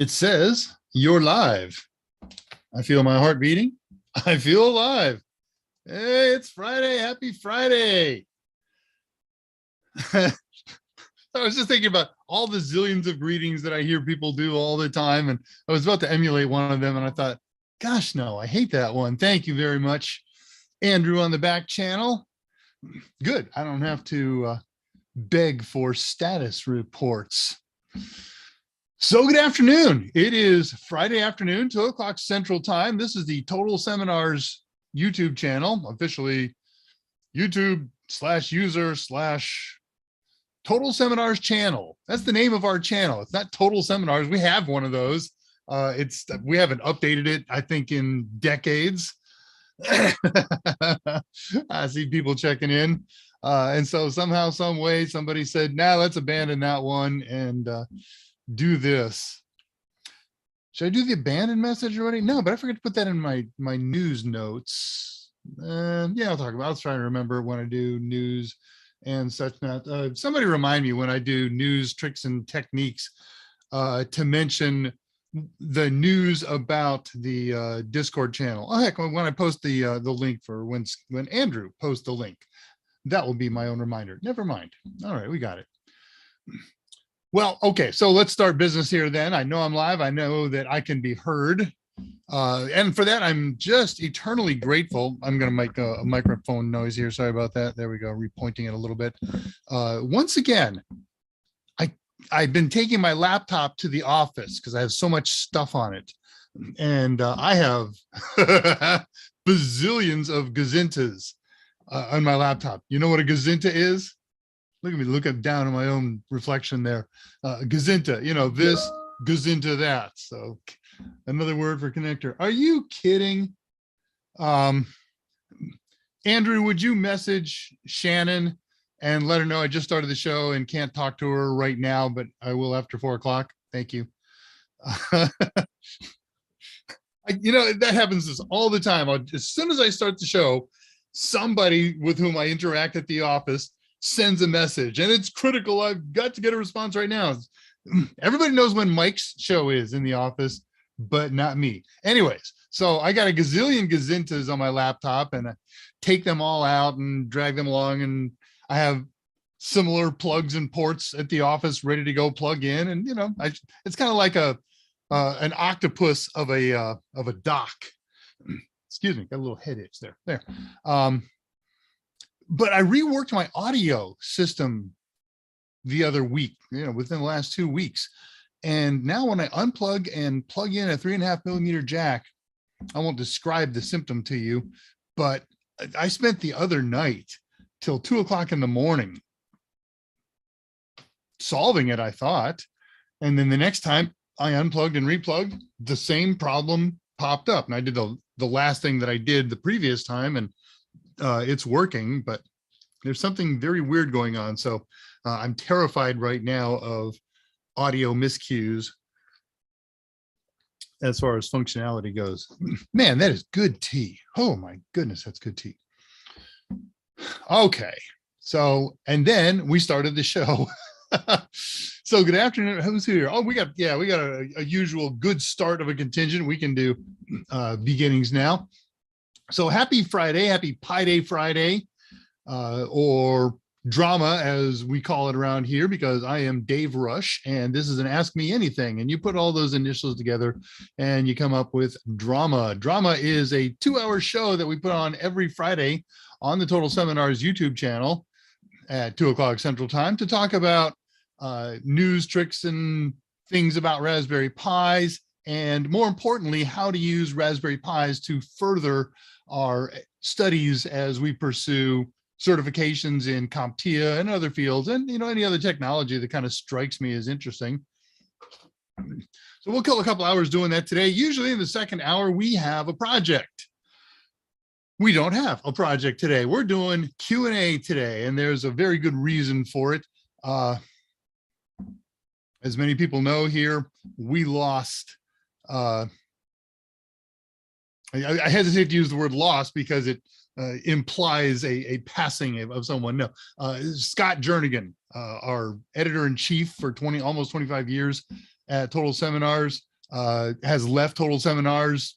It says you're live. I feel my heart beating. I feel alive. Hey, it's Friday. Happy Friday. I was just thinking about all the zillions of greetings that I hear people do all the time. And I was about to emulate one of them. And I thought, gosh, no, I hate that one. Thank you very much, Andrew on the back channel. Good. I don't have to beg for status reports. So good afternoon. It is Friday afternoon, 2 o'clock Central Time. This is the Total Seminars YouTube channel, officially YouTube/user/Total Seminars channel. That's the name of our channel. It's not Total Seminars. We have one of those. We haven't updated it, I think, in decades. I see people checking in. And so somehow, some way, somebody said, nah, let's abandon that one and do this. Should I do the abandoned message already? No, but I forgot to put that in my news notes. Yeah, I'll try to remember when I do news and such. Not somebody remind me when I do news, tricks, and techniques to mention the news about the Discord channel. Oh heck, when I post the link for when Andrew posts the link, that will be my own reminder. Never mind. All right, we got it. Well, okay, so let's start business here then. I know I'm live. I know that I can be heard. And for that, I'm just eternally grateful. I'm going to make a microphone noise here. Sorry about that. There we go, repointing it a little bit. Once again, I've been taking my laptop to the office because I have so much stuff on it. And I have bazillions of gazintas on my laptop. You know what a gazinta is? Look at me, look down at my own reflection there. Gazinta, you know, this, gazinta that. So another word for connector. Are you kidding? Andrew, would you message Shannon and let her know I just started the show and can't talk to her right now, but I will after 4 o'clock. Thank you. You know, that happens all the time. As soon as I start the show, somebody with whom I interact at the office sends a message and it's critical. I've got to get a response right now. Everybody knows when Mike's show is in the office, but not me. Anyways, so I got a gazillion gazintas on my laptop and I take them all out and drag them along. And I have similar plugs and ports at the office ready to go plug in. And, you know, it's kind of like an octopus of a dock. Excuse me, got a little head itch there. But I reworked my audio system the other week, you know, within the last 2 weeks. And now when I unplug and plug in a 3.5 millimeter jack, I won't describe the symptom to you, but I spent the other night till 2 o'clock in the morning solving it, I thought. And then the next time I unplugged and replugged, the same problem popped up. And I did the last thing that I did the previous time, and it's working, but there's something very weird going on. So I'm terrified right now of audio miscues as far as functionality goes. Man, that is good tea. Oh my goodness, that's good tea. Okay, so, and then we started the show. So good afternoon. Who's here? Oh, we got a usual good start of a contingent. We can do beginnings now. So happy Friday, happy Pi Day Friday, or drama as we call it around here, because I am Dave Rush and this is an Ask Me Anything. And you put all those initials together and you come up with drama. Drama is a 2-hour show that we put on every Friday on the Total Seminars YouTube channel at 2 o'clock Central Time to talk about news, tricks, and things about Raspberry Pis, and more importantly, how to use Raspberry Pis to further our studies as we pursue certifications in CompTIA and other fields, and, you know, any other technology that kind of strikes me as interesting. So we'll kill a couple hours doing that today. Usually in the second hour, we have a project. We don't have a project today. We're doing Q&A today, and there's a very good reason for it. As many people know here, we lost, I hesitate to use the word lost because it implies a passing of someone. No, Scott Jernigan, our editor-in-chief for almost 25 years at Total Seminars, has left Total Seminars,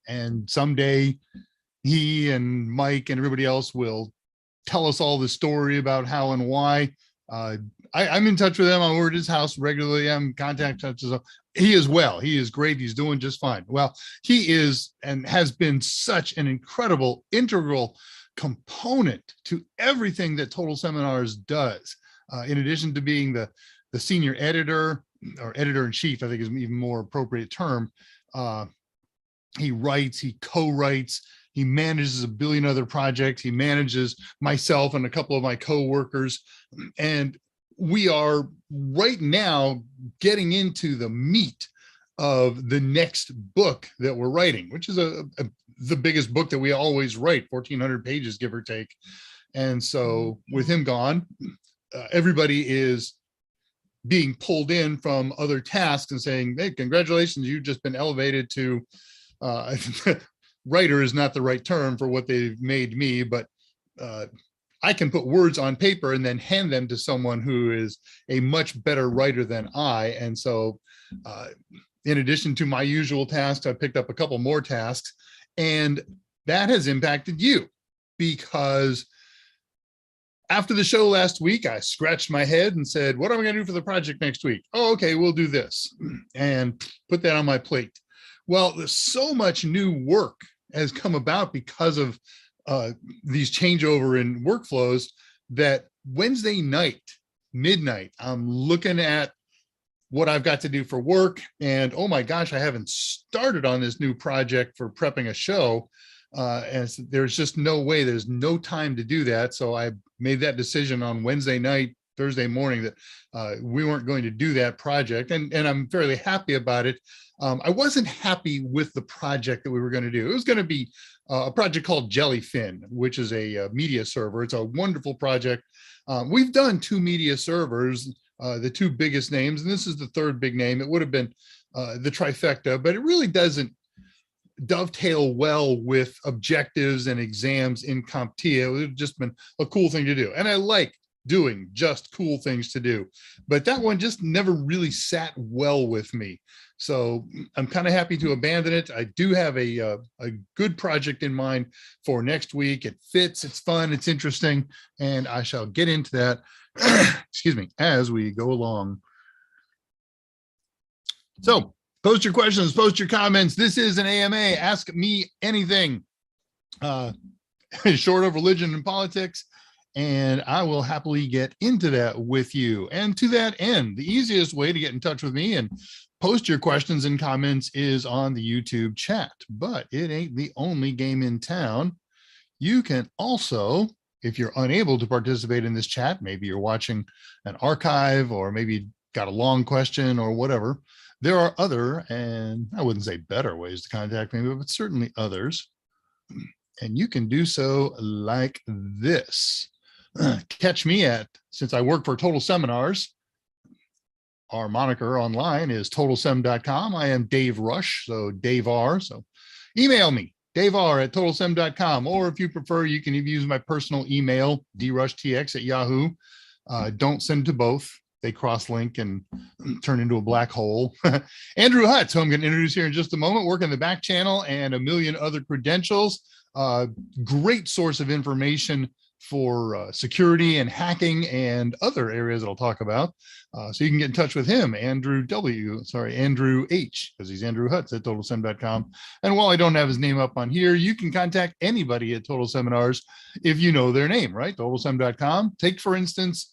and someday he and Mike and everybody else will tell us all the story about how and why. I'm in touch with him. I'm over at his house regularly. I'm in contact. He is well. He is great. He's doing just fine. Well, he is and has been such an incredible, integral component to everything that Total Seminars does. In addition to being the senior editor, or editor-in-chief, I think is an even more appropriate term. He writes, he co-writes, he manages a billion other projects. He manages myself and a couple of my co-workers. And we are right now getting into the meat of the next book that we're writing, which is the biggest book that we always write, 1,400 pages, give or take. And so with him gone, everybody is being pulled in from other tasks and saying, hey, congratulations, you've just been elevated to, writer is not the right term for what they've made me, but I can put words on paper and then hand them to someone who is a much better writer than I. And so in addition to my usual tasks, I picked up a couple more tasks, and that has impacted you, because after the show last week, I scratched my head and said, what am I going to do for the project next week? Oh, okay, we'll do this, and put that on my plate. Well, there's so much new work has come about because of these changeover in workflows that Wednesday night, midnight, I'm looking at what I've got to do for work. And oh my gosh, I haven't started on this new project for prepping a show. And there's just no way, there's no time to do that. So I made that decision on Wednesday night, Thursday morning, that we weren't going to do that project. And I'm fairly happy about it. I wasn't happy with the project that we were going to do. It was going to be a project called Jellyfin, which is a media server. It's a wonderful project. We've done 2 media servers, the 2 biggest names, and this is the 3rd big name. It would have been the trifecta, but it really doesn't dovetail well with objectives and exams in CompTIA. It would have just been a cool thing to do. And I like doing just cool things to do, but that one just never really sat well with me. So I'm kind of happy to abandon it. I do have a good project in mind for next week. It fits, it's fun, it's interesting, and I shall get into that, excuse me, as we go along. So post your questions, post your comments. This is an AMA, ask me anything, short of religion and politics, and I will happily get into that with you. And to that end, the easiest way to get in touch with me and post your questions and comments is on the YouTube chat, but it ain't the only game in town. You can also, if you're unable to participate in this chat, maybe you're watching an archive, or maybe you got a long question or whatever, there are other, and I wouldn't say better ways to contact me, but certainly others. And you can do so like this. Catch me at, since I work for Total Seminars, our moniker online is totalsem.com. I am Dave Rush, so Dave R. So email me, daveR@totalsem.com, or if you prefer, you can even use my personal email, drushtx@yahoo. Don't send to both. They cross-link and turn into a black hole. Andrew Hutz, who I'm going to introduce here in just a moment, work in the back channel and a million other credentials. Great source of information for security and hacking and other areas that I'll talk about. So you can get in touch with him, Andrew H, because he's Andrew Hutz at totalsem.com. And while I don't have his name up on here, you can contact anybody at Total Seminars if you know their name, right? Totalsem.com. Take, for instance,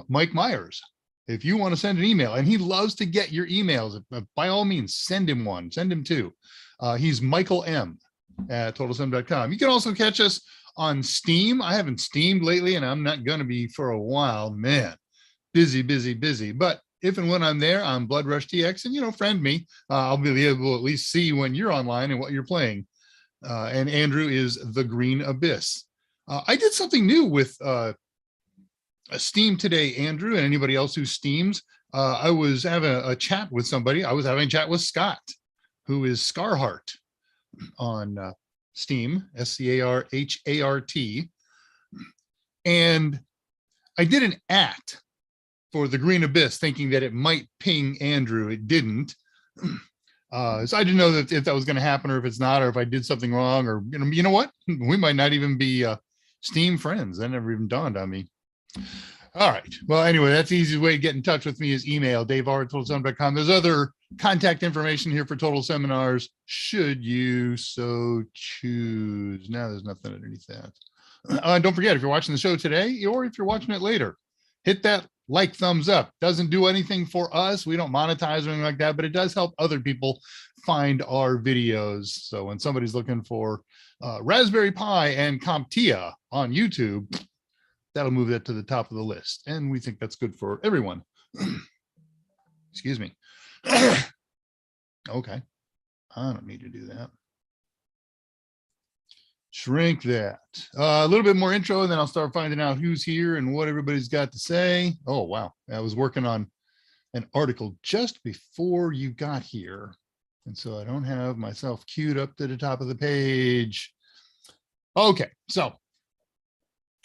Mike Myers. If you want to send an email, and he loves to get your emails, by all means, send him one, send him 2. He's Michael M at totalsem.com. You can also catch us on Steam. I haven't steamed lately, and I'm not going to be for a while, man. Busy. But if and when I'm there, I'm Blood Rush TX, and friend me. I'll be able to at least see when you're online and what you're playing. And Andrew is The Green Abyss. I did something new with Steam today, Andrew, and anybody else who steams. I was having a chat with somebody. I was having a chat with Scott, who is Scarhart on Steam, SCARHART. And I did an @ for The Green Abyss, thinking that it might ping Andrew. It didn't. So I didn't know that if that was going to happen or if it's not, or if I did something wrong, or you know what, we might not even be Steam friends. That never even dawned on me. All right. Well, anyway, that's the easiest way to get in touch with me is email, dave@totalseminar.com. There's other contact information here for Total Seminars, should you so choose. Now there's nothing underneath that. Don't forget, if you're watching the show today, or if you're watching it later, hit that like thumbs up. Doesn't do anything for us. We don't monetize or anything like that, but it does help other people find our videos. So when somebody's looking for Raspberry Pi and CompTIA on YouTube, that'll move that to the top of the list. And we think that's good for everyone. Excuse me. Okay. I don't need to do that. Shrink that. A little bit more intro, and then I'll start finding out who's here and what everybody's got to say. Oh, wow. I was working on an article just before you got here. And so I don't have myself queued up to the top of the page. Okay, so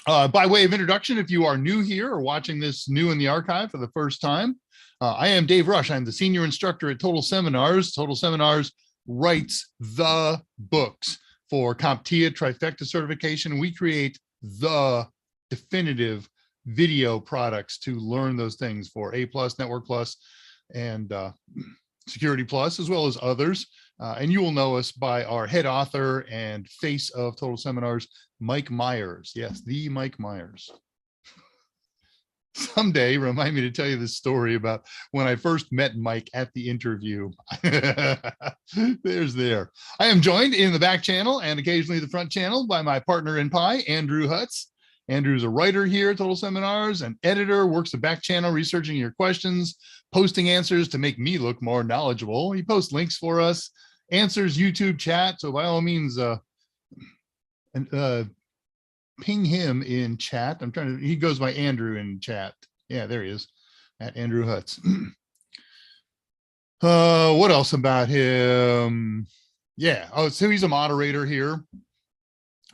by way of introduction, if you are new here or watching this new in the archive for the first time, I am Dave Rush. I'm the senior instructor at Total Seminars. Total Seminars writes the books for CompTIA trifecta certification. We create the definitive video products to learn those things for A+, Network Plus, and Security Plus, as well as others. And you will know us by our head author and face of Total Seminars, Mike Myers. Yes, the Mike Myers. Someday, remind me to tell you this story about when I first met Mike at the interview. There's there. I am joined in the back channel and occasionally the front channel by my partner in Pi, Andrew Hutz. Andrew's a writer here at Total Seminars, an editor, works the back channel researching your questions, posting answers to make me look more knowledgeable. He posts links for us, answers YouTube chat. So by all means, ping him in chat. I'm trying to, he goes by Andrew in chat. Yeah, there he is, at Andrew Hutz. What else about him? Yeah, oh, so he's a moderator here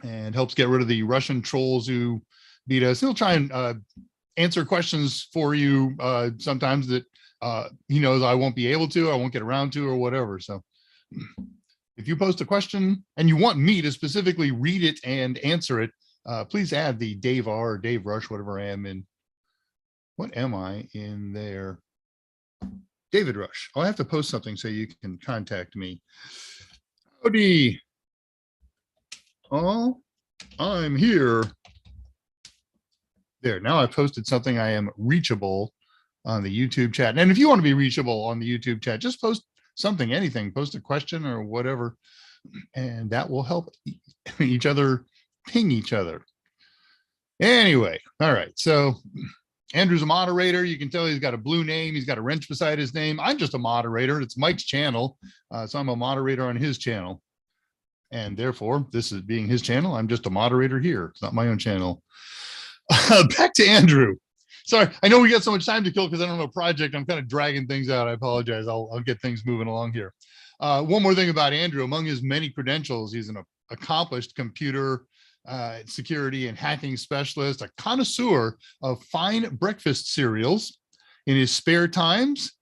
and helps get rid of the Russian trolls who beat us. He'll try and answer questions for you sometimes that he knows I won't be able to, I won't get around to, or whatever. So if you post a question and you want me to specifically read it and answer it, please add the Dave R or Dave Rush, whatever I am in. What am I in there? David Rush. Oh, I have to post something so you can contact me. Howdy. Oh, I'm here. There, now I've posted something. I am reachable on the YouTube chat. And if you want to be reachable on the YouTube chat, just post something, anything, post a question or whatever, and that will help each other ping each other. Anyway, all right. So Andrew's a moderator. You can tell he's got a blue name. He's got a wrench beside his name. I'm just a moderator. It's Mike's channel. So I'm a moderator on his channel. And therefore, this is being his channel. I'm just a moderator here. It's not my own channel. Back to Andrew. Sorry, I know we got so much time to kill because I don't know project. I'm kind of dragging things out. I apologize. I'll get things moving along here. One more thing about Andrew. Among his many credentials, he's an accomplished computer security and hacking specialist, a connoisseur of fine breakfast cereals. In his spare times,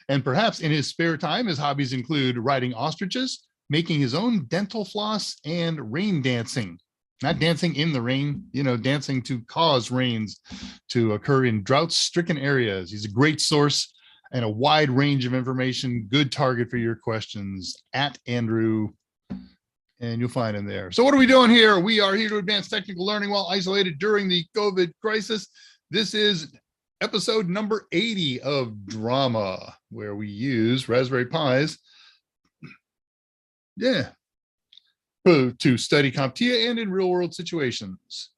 and perhaps in his spare time, his hobbies include riding ostriches, making his own dental floss, and rain dancing. Not dancing in the rain, you know, dancing to cause rains to occur in drought-stricken areas. He's a great source and a wide range of information. Good target for your questions, at Andrew, and you'll find him there. So what are we doing here? We are here to advance technical learning while isolated during the COVID crisis. This is episode number 80 of Drama, where we use Raspberry Pis, to study CompTIA and in real world situations.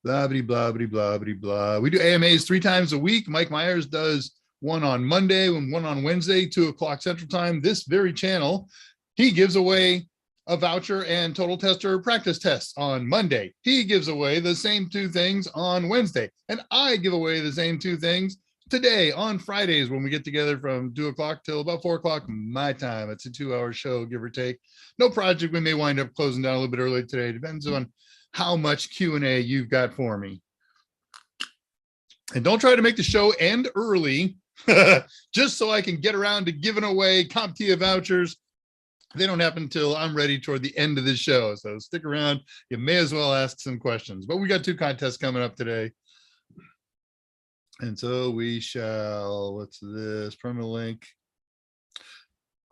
Blah, blah, blah, blah, blah, blah. We do AMAs 3 times a week. Mike Myers does one on Monday and one on Wednesday, 2 o'clock Central Time. This very channel, he gives away a voucher and total tester practice tests on Monday. He gives away the same 2 things on Wednesday. And I give away the same 2 things today on Fridays when we get together from 2 o'clock till about 4 o'clock my time. It's a 2-hour show, give or take. No project. We may wind up closing down a little bit early today. Depends on how much Q&A you've got for me. And don't try to make the show end early just so I can get around to giving away CompTIA vouchers. They don't happen until I'm ready toward the end of the show. So stick around. You may as well ask some questions. But we got 2 contests coming up today. And so we shall, what's this? Permalink.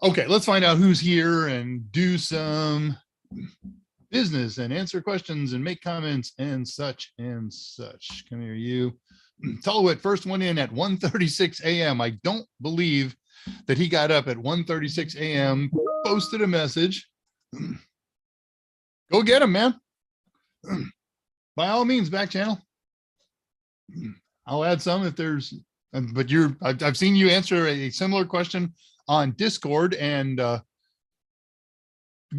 Okay, let's find out who's here and do some business and answer questions and make comments and such and such. Come here, you. Tullowit, first one in at 1:36 a.m. I don't believe that he got up at 1:36 a.m., posted a message. Go get him, man. By all means, back channel. I'll add some if there's, but I've seen you answer a similar question on Discord, and go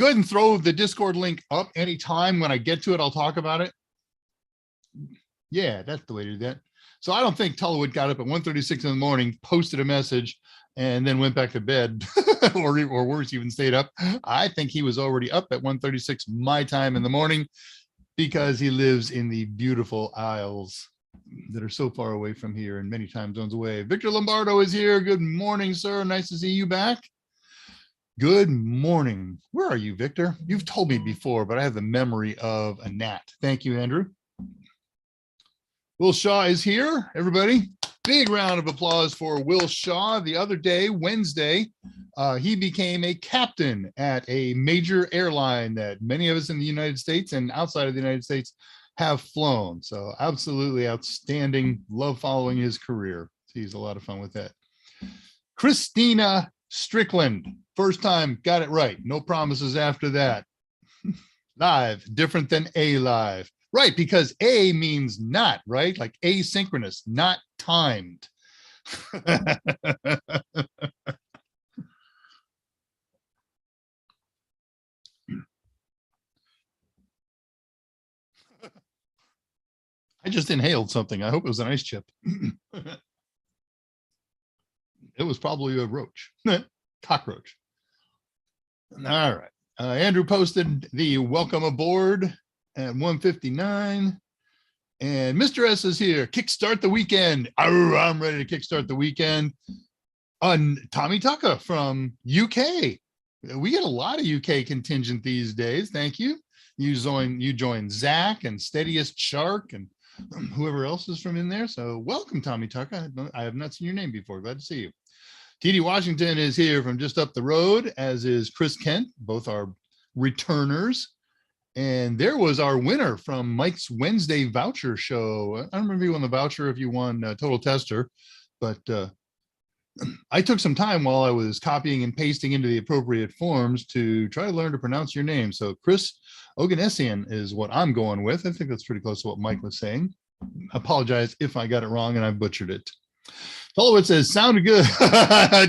ahead and throw the Discord link up anytime. When I get to it, I'll talk about it. Yeah, that's the way to do that. So I don't think Tullowit got up at 1:36 in the morning, posted a message, and then went back to bed, or worse, even stayed up. I think he was already up at 1:36 my time in the morning, because he lives in the beautiful Isles that are so far away from here and many time zones away. Victor Lombardo is here. Good morning, sir. Nice to see you back. Good morning. Where are you, Victor? You've told me before, but I have the memory of a gnat. Thank you, Andrew. Will Shaw is here, everybody. Big round of applause for Will Shaw. The other day, Wednesday, he became a captain at a major airline that many of us in the United States and outside of the United States have flown. So absolutely outstanding. Love following his career. He's a lot of fun with that. Christina Strickland, first time, got it right. No promises after that. Live, different than a live. Right, because a means not, right? Like asynchronous, not timed. I just inhaled something. I hope it was an ice chip. It was probably a roach, cockroach. All right. Andrew posted the welcome aboard at 1:59. And Mr. S is here. Kickstart the weekend. I'm ready to kickstart the weekend. Tommy Tucker from UK. We get a lot of UK contingent these days. Thank you. You joined Zach and Steadiest Shark and whoever else is from in there. So welcome, Tommy Tucker. I have not seen your name before. Glad to see you. TD Washington is here from just up the road, as is Chris Kent. Both are returners. And there was our winner from Mike's Wednesday voucher show. I don't remember if you won the voucher, if you won Total Tester, but I took some time while I was copying and pasting into the appropriate forms to try to learn to pronounce your name. So Chris Oganessian is what I'm going with. I think that's pretty close to what Mike was saying. I apologize if I got it wrong and I butchered it. Tullowit says, sounded good.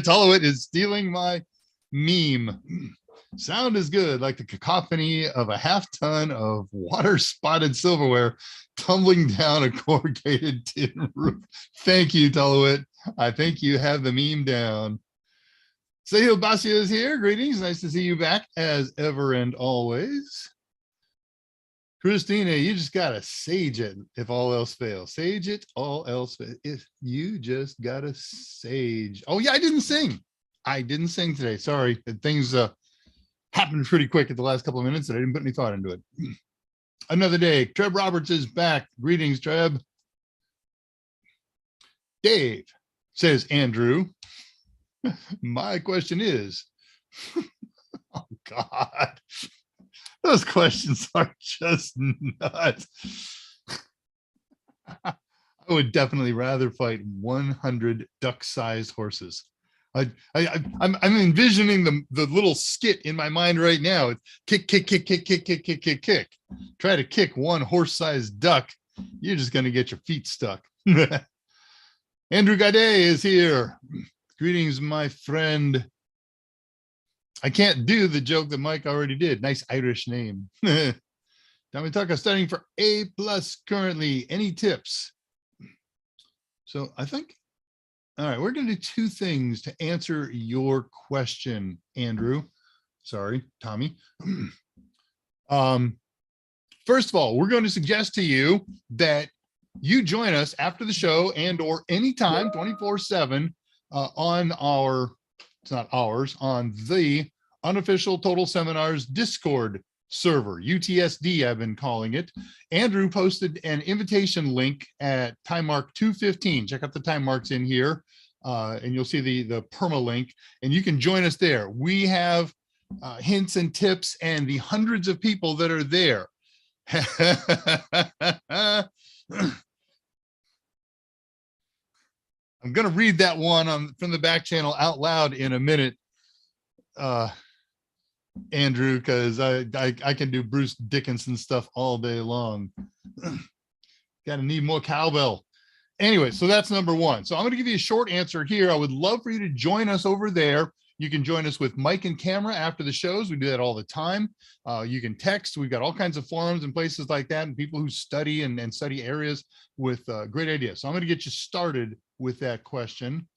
Tullowit is stealing my meme. Sound is good, like the cacophony of a half-ton of water-spotted silverware tumbling down a corrugated tin roof. Thank you, Tullowit. I think you have the meme down. Sahil Basia is here. Greetings. Nice to see you back as ever and always. Christina, you just got to sage it if all else fails. Sage it, all else fails. If you just got to sage. Oh, yeah, I didn't sing. I didn't sing today. Sorry. Things happened pretty quick at the last couple of minutes and I didn't put any thought into it. Another day. Treb Roberts is back. Greetings, Treb. Dave, says Andrew. My question is, oh God, those questions are just nuts. I would definitely rather fight 100 duck-sized horses. I'm envisioning the little skit in my mind right now. It's kick, kick, kick, kick, kick, kick, kick, kick, kick. Try to kick one horse-sized duck. You're just going to get your feet stuck. Andrew Gade is here. Greetings, my friend. I can't do the joke that Mike already did. Nice Irish name. Tommy Tucker studying for A+ currently. Any tips? So I think, all right, we're going to do 2 things to answer your question, Andrew. Sorry, Tommy. First of all, we're going to suggest to you that you join us after the show and or anytime 24/7 on our, it's not ours, on the unofficial Total Seminars Discord server, UTSD, I've been calling it. Andrew posted an invitation link at time mark 2:15. Check out the time marks in here, and you'll see the permalink, and you can join us there. We have hints and tips and the hundreds of people that are there. I'm going to read that one from the back channel out loud in a minute, Andrew, because I can do Bruce Dickinson stuff all day long. Got to need more cowbell. Anyway, so that's number one. So I'm going to give you a short answer here. I would love for you to join us over there. You can join us with mic and camera after the shows. We do that all the time. You can text. We've got all kinds of forums and places like that, and people who study and study areas with great ideas. So I'm going to get you started with that question,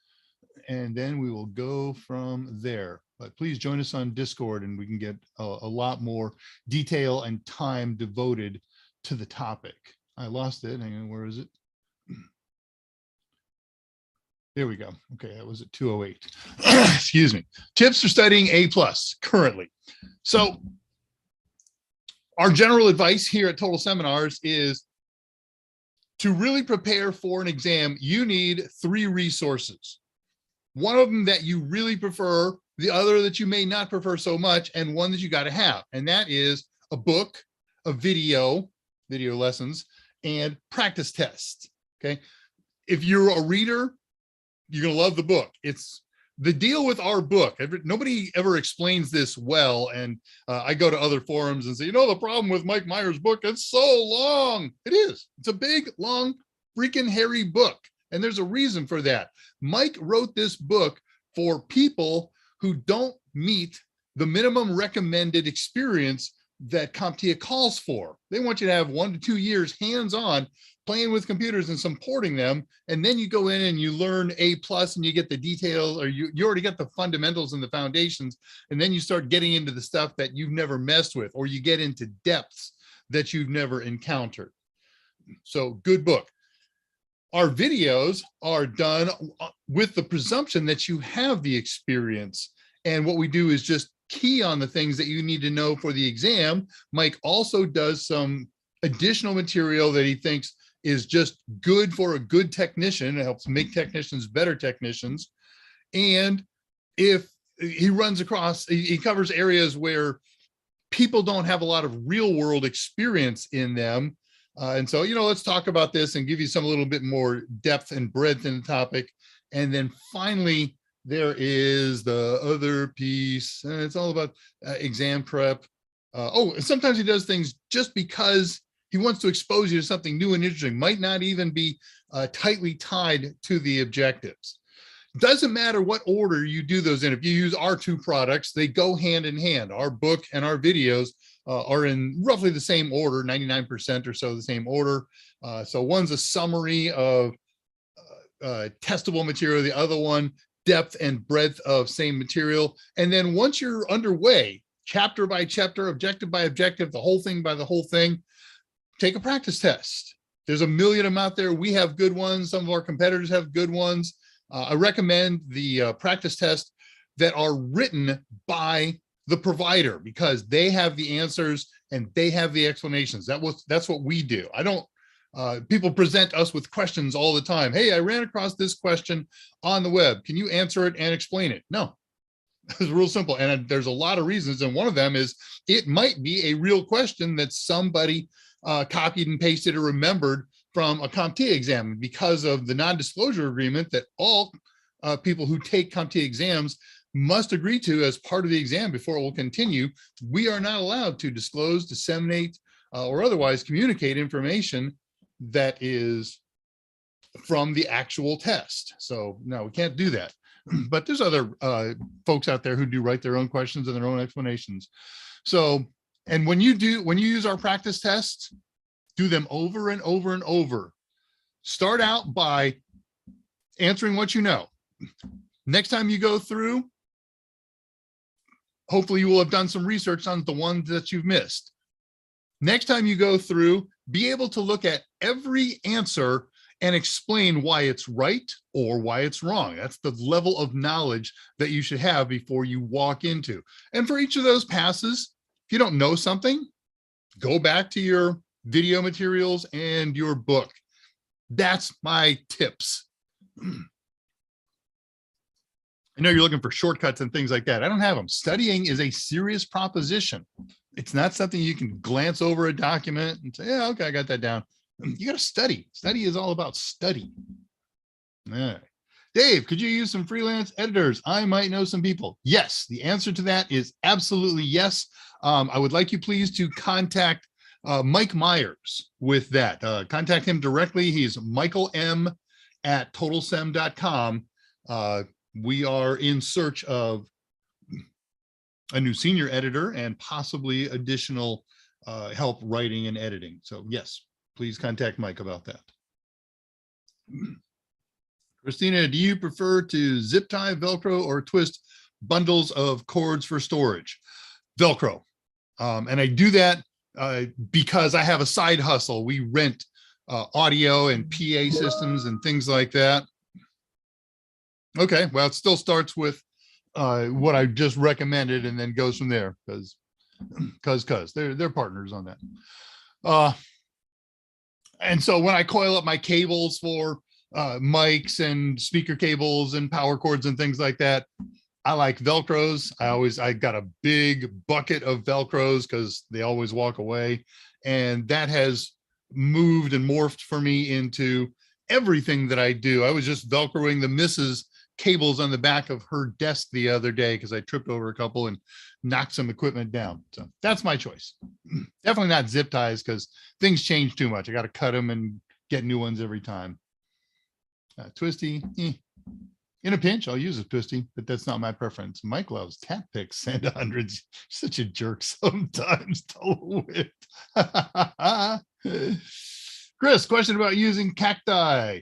and then we will go from there. But please join us on Discord, and we can get a lot more detail and time devoted to the topic. I lost it. Hang on, where is it? There we go. Okay, that was at 2:08. Excuse me. Tips for studying A+ currently. So our general advice here at Total Seminars is to really prepare for an exam, you need 3 resources. One of them that you really prefer, the other that you may not prefer so much, and one that you got to have. And that is a book, a video lessons, and practice tests. Okay. If you're a reader, you're going to love the book. It's the deal with our book. Nobody ever explains this well. And I go to other forums and say, you know, the problem with Mike Meyer's book, it's so long. It is. It's a big, long, freaking hairy book. And there's a reason for that. Mike wrote this book for people who don't meet the minimum recommended experience that CompTIA calls for. They want you to have 1 to 2 years hands-on playing with computers and supporting them, and then you go in and you learn A+ and you get the details, or you already got the fundamentals and the foundations, and then you start getting into the stuff that you've never messed with, or you get into depths that you've never encountered. So good book. Our videos are done with the presumption that you have the experience, and what we do is just key on the things that you need to know for the exam. Mike also does some additional material that he thinks is just good for a good technician. It helps make technicians better technicians. And if he runs across, he covers areas where people don't have a lot of real world experience in them. And so, you know, let's talk about this and give you some a little bit more depth and breadth in the topic. And then finally, there is the other piece. And it's all about exam prep. And sometimes he does things just because he wants to expose you to something new and interesting, might not even be tightly tied to the objectives. Doesn't matter what order you do those in. If you use our 2 products, they go hand in hand. Our book and our videos are in roughly the same order, 99% or so the same order. So one's a summary of testable material, the other one, depth and breadth of same material. And then once you're underway, chapter by chapter, objective by objective, the whole thing by the whole thing, take a practice test. There's a million of them out there. We have good ones. Some of our competitors have good ones. I recommend the practice tests that are written by the provider, because they have the answers and they have the explanations. That's what we do. I don't, people present us with questions all the time. Hey, I ran across this question on the web. Can you answer it and explain it? No, it's real simple. And there's a lot of reasons. And one of them is it might be a real question that somebody copied and pasted or remembered from a CompTIA exam. Because of the non-disclosure agreement that all people who take CompTIA exams must agree to as part of the exam before it will continue, we are not allowed to disclose, disseminate, or otherwise communicate information that is from the actual test. So no, we can't do that. But there's other folks out there who do write their own questions and their own explanations. So, and when you use our practice tests, do them over and over and over. Start out by answering what you know. Next time you go through, hopefully you will have done some research on the ones that you've missed. Next time you go through, be able to look at every answer and explain why it's right or why it's wrong. That's the level of knowledge that you should have before you walk into. And for each of those passes, if you don't know something, go back to your video materials and your book. That's my tips. I know you're looking for shortcuts and things like that. I don't have them. Studying is a serious proposition. It's not something you can glance over a document and say, yeah, okay, I got that down. You got to study. Study is all about study. All right. Dave, could you use some freelance editors? I might know some people. Yes, the answer to that is absolutely yes. I would like you please to contact Mike Myers with that. Contact him directly. He's michaelm@totalsem.com. We are in search of a new senior editor and possibly additional help writing and editing. So yes, please contact Mike about that. Christina, do you prefer to zip tie, Velcro, or twist bundles of cords for storage? Velcro. And I do that because I have a side hustle. We rent audio and PA systems and things like that. Okay, well, it still starts with what I just recommended and then goes from there because they're partners on that. And so when I coil up my cables for mics and speaker cables and power cords and things like that, I like Velcros. I got a big bucket of Velcros because they always walk away. And that has moved and morphed for me into everything that I do. I was just Velcroing the missus cables on the back of her desk the other day because I tripped over a couple and knocked some equipment down. So that's my choice. Definitely not zip ties because things change too much. I got to cut them and get new ones every time. Twisty, in a pinch, I'll use a twisty, but that's not my preference. Mike loves cat picks, send hundreds. Such a jerk sometimes. Total wit. Chris, question about using Cacti.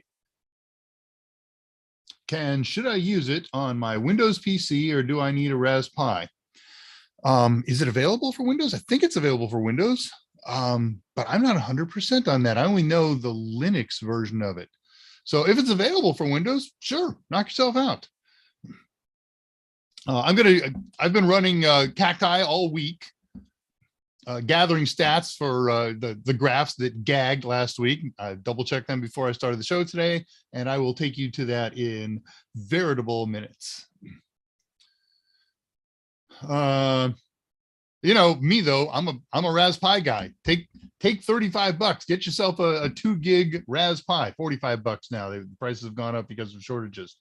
Should I use it on my Windows PC or do I need a Raspberry Pi? Is it available for Windows? I think it's available for Windows, but I'm not 100% on that. I only know the Linux version of it. So if it's available for Windows, sure, knock yourself out. I've been running Cacti all week, gathering stats for the graphs that gagged last week. I double checked them before I started the show today, and I will take you to that in veritable minutes. You know me though, I'm a Raspberry Pi guy. Take $35, get yourself a 2 gig Raspberry Pi, $45 now. The prices have gone up because of shortages.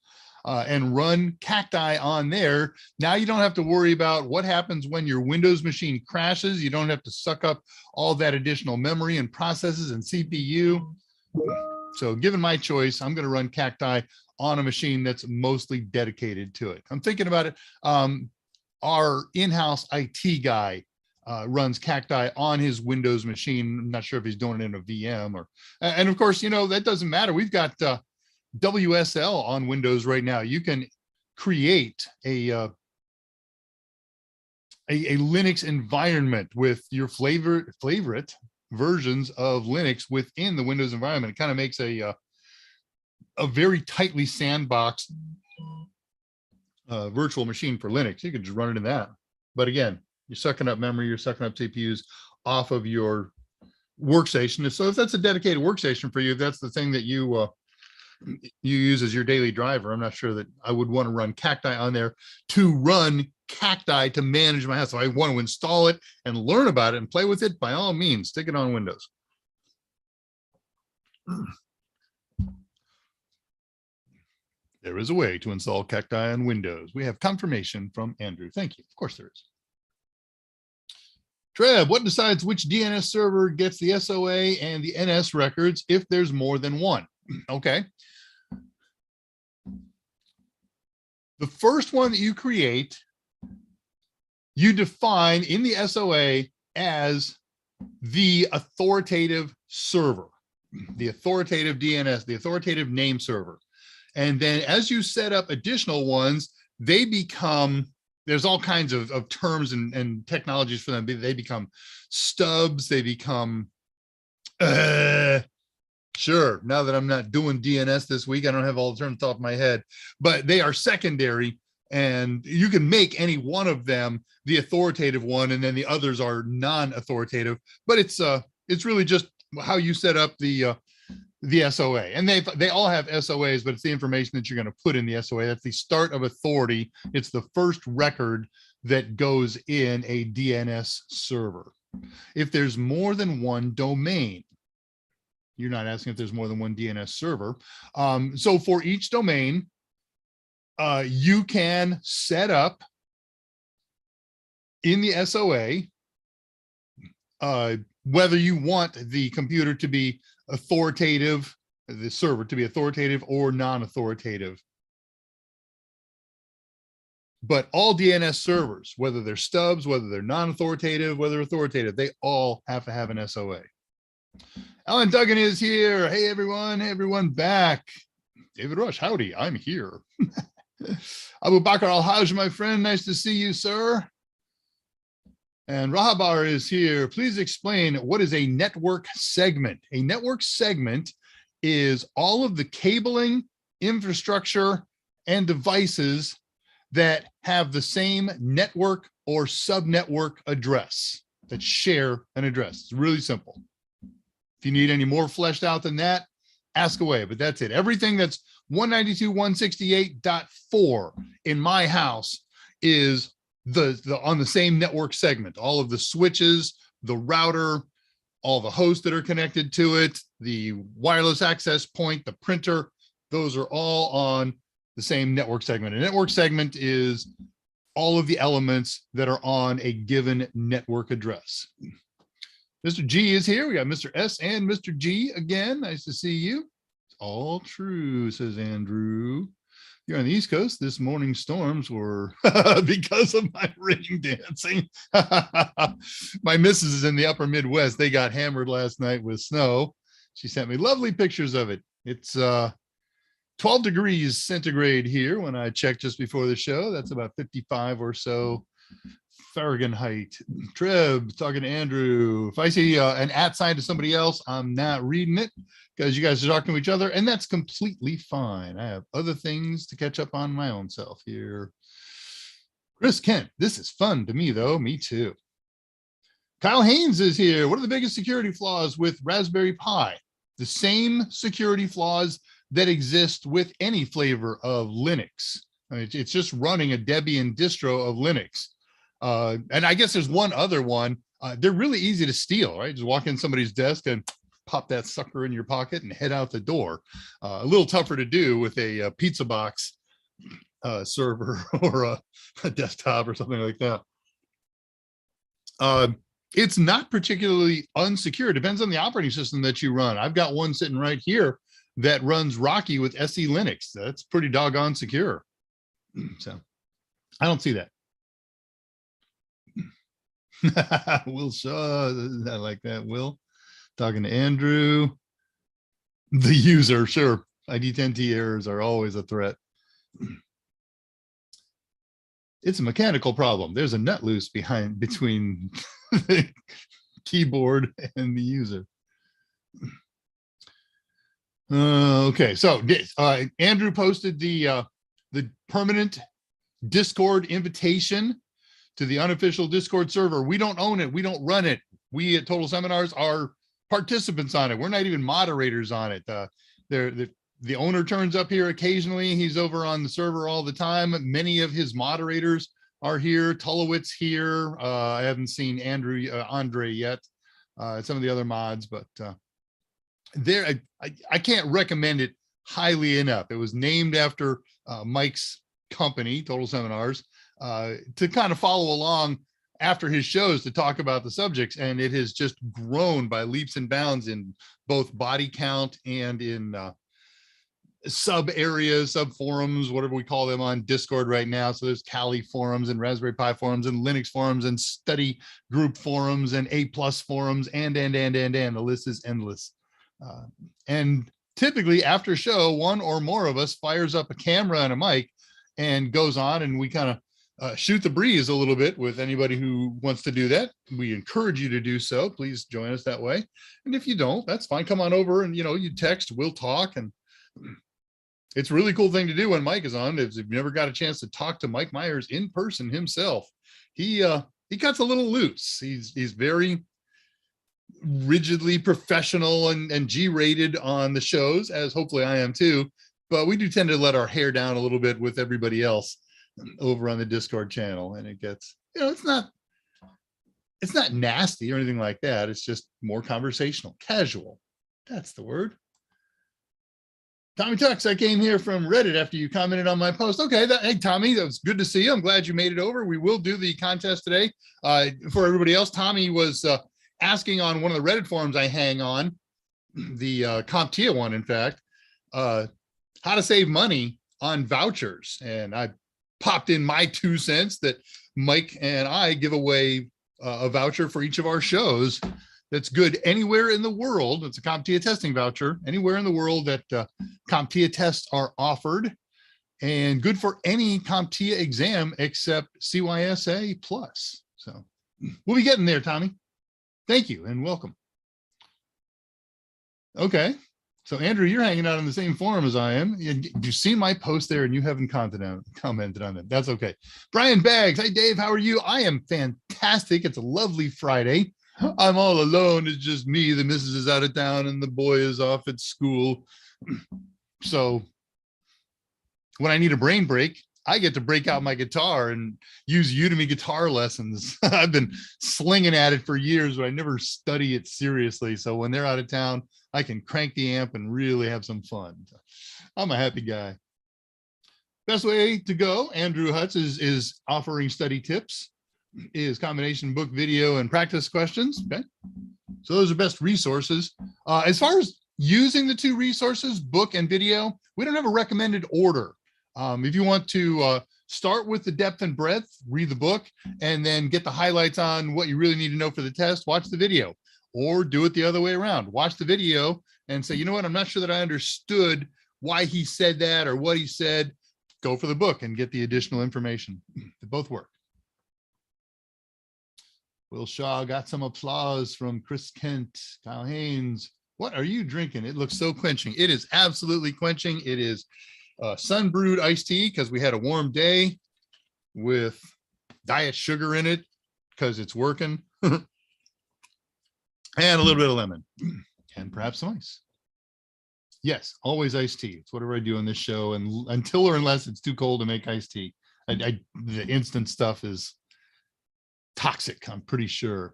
And run Cacti on there. Now you don't have to worry about what happens when your Windows machine crashes. You don't have to suck up all that additional memory and processes and CPU. So given my choice, I'm going to run Cacti on a machine that's mostly dedicated to it. I'm thinking about it. Our in-house IT guy runs Cacti on his Windows machine. I'm not sure if he's doing it in a VM or, and of course, you know, that doesn't matter. We've got WSL on Windows right now. You can create a Linux environment with your favorite versions of Linux within the Windows environment. It kind of makes a very tightly sandboxed virtual machine for Linux. You could just run it in that. But again, you're sucking up memory, you're sucking up CPUs off of your workstation. So if that's a dedicated workstation for you, if that's the thing that you use as your daily driver, I'm not sure that I would want to run Cacti on there to run Cacti to manage my house. So I want to install it and learn about it and play with it. By all means, stick it on Windows. There is a way to install Cacti on Windows. We have confirmation from Andrew. Thank you. Of course there is. Trev, what decides which DNS server gets the SOA and the NS records if there's more than one? Okay. The first one that you create, you define in the SOA as the authoritative server, the authoritative DNS, the authoritative name server. And then as you set up additional ones, they become, there's all kinds of terms and technologies for them. They become stubs, they become Sure. Now that I'm not doing DNS this week, I don't have all the terms off my head, but they are secondary, and you can make any one of them the authoritative one, and then the others are non-authoritative. But it's really just how you set up the SOA, and they all have SOAs, but it's the information that you're going to put in the SOA. That's the start of authority. It's the first record that goes in a DNS server. If there's more than one domain, you're not asking if there's more than one DNS server. So for each domain, you can set up in the SOA whether you want the computer to be authoritative, the server to be authoritative or non-authoritative. But all DNS servers, whether they're stubs, whether they're non-authoritative, whether authoritative, they all have to have an SOA. Alan Duggan is here. Hey, everyone back. David Rush, howdy, I'm here. Abu Bakr Al-Haj, my friend, nice to see you, sir. And Rahabar is here. Please explain, what is a network segment? A network segment is all of the cabling, infrastructure, and devices that have the same network or subnetwork address, that share an address. It's really simple. If you need any more fleshed out than that, ask away, but that's it. Everything that's 192.168.4 in my house is the on the same network segment. All of the switches, the router, all the hosts that are connected to it, the wireless access point, the printer, those are all on the same network segment. A network segment is all of the elements that are on a given network address. Mr. G is here. We got Mr. S and Mr. G again. Nice to see you. It's all true, says Andrew. Here on the East Coast, this morning storms were because of my ring dancing. My missus is in the upper Midwest. They got hammered last night with snow. She sent me lovely pictures of it. It's 12 degrees centigrade here when I checked just before the show. That's about 55 or so Fahrenheit. Trev talking to Andrew. If I see an @ sign to somebody else, I'm not reading it because you guys are talking to each other, and that's completely fine. I have other things to catch up on my own self here. Chris Kent, this is fun to me though. Me too. Kyle Haynes is here. What are the biggest security flaws with Raspberry Pi? The same security flaws that exist with any flavor of Linux. I mean, it's just running a Debian distro of Linux. And I guess there's one other one. They're really easy to steal, right? Just walk in somebody's desk and pop that sucker in your pocket and head out the door. A little tougher to do with a pizza box server or a desktop or something like that. It's not particularly unsecure. It depends on the operating system that you run. I've got one sitting right here that runs Rocky with SE Linux. That's pretty doggone secure. So I don't see that. Will Shaw, I like that. Will talking to Andrew. The user, sure. ID10T errors are always a threat. It's a mechanical problem. There's a nut loose between the keyboard and the user. Okay, so Andrew posted the permanent Discord invitation to the unofficial Discord server. We don't own it. We don't run it. We at Total Seminars are participants on it. We're not even moderators on it. The owner turns up here occasionally. He's over on the server all the time. Many of his moderators are here. Tulowitz here. I haven't seen Andre yet. Some of the other mods, but I can't recommend it highly enough. It was named after Mike's company, Total Seminars, to kind of follow along after his shows to talk about the subjects, and it has just grown by leaps and bounds in both body count and in sub areas, sub forums, whatever we call them on Discord right now. So there's Kali forums and Raspberry Pi forums and Linux forums and study group forums and A+ forums and the list is endless. And typically after show, one or more of us fires up a camera and a mic and goes on, and we kind shoot the breeze a little bit with anybody who wants to do that. We encourage you to do so. Please join us that way. And if you don't, that's fine. Come on over and, you text, we'll talk. And it's a really cool thing to do when Mike is on. If you've never got a chance to talk to Mike Myers in person himself, he cuts a little loose. He's very rigidly professional and G-rated on the shows, as hopefully I am too. But we do tend to let our hair down a little bit with everybody else over on the Discord channel, and it gets, it's not nasty or anything like that. It's just more conversational, casual. That's the word. Tommy Tux, I came here from Reddit after you commented on my post. Okay, hey Tommy, that was good to see you. I'm glad you made it over. We will do the contest today. For everybody else, Tommy was asking on one of the Reddit forums I hang on, the CompTIA one, in fact, how to save money on vouchers. And I popped in my 2 cents that Mike and I give away a voucher for each of our shows that's good anywhere in the world. It's a CompTIA testing voucher, anywhere in the world that CompTIA tests are offered, and good for any CompTIA exam except CYSA plus. So we'll be getting there, Tommy. Thank you and welcome. Okay. So Andrew, you're hanging out in the same forum as I am. You've seen my post there and you haven't commented on it. That's okay. Brian Baggs. Hey, Dave, how are you? I am fantastic. It's a lovely Friday. I'm all alone. It's just me. The missus is out of town and the boy is off at school. So when I need a brain break, I get to break out my guitar and use Udemy guitar lessons. I've been slinging at it for years, but I never study it seriously. So when they're out of town, I can crank the amp and really have some fun. I'm a happy guy. Best way to go, Andrew Hutz is offering study tips, is combination book, video, and practice questions. Okay, so those are best resources. As far as using the 2 resources, book and video, we don't have a recommended order. If you want to start with the depth and breadth, read the book, and then get the highlights on what you really need to know for the test, watch the video. Or do it the other way around. Watch the video and say, you know what, I'm not sure that I understood why he said that or what he said. Go for the book and get the additional information. They both work. Will Shaw got some applause from Chris Kent. Kyle Haynes, what are you drinking? It looks so quenching. It is absolutely quenching. It is sun brewed iced tea because we had a warm day with diet sugar in it because it's working. And a little bit of lemon and perhaps some ice. Yes, always iced tea. It's whatever I do on this show, and until or unless it's too cold to make iced tea. The instant stuff is toxic, I'm pretty sure.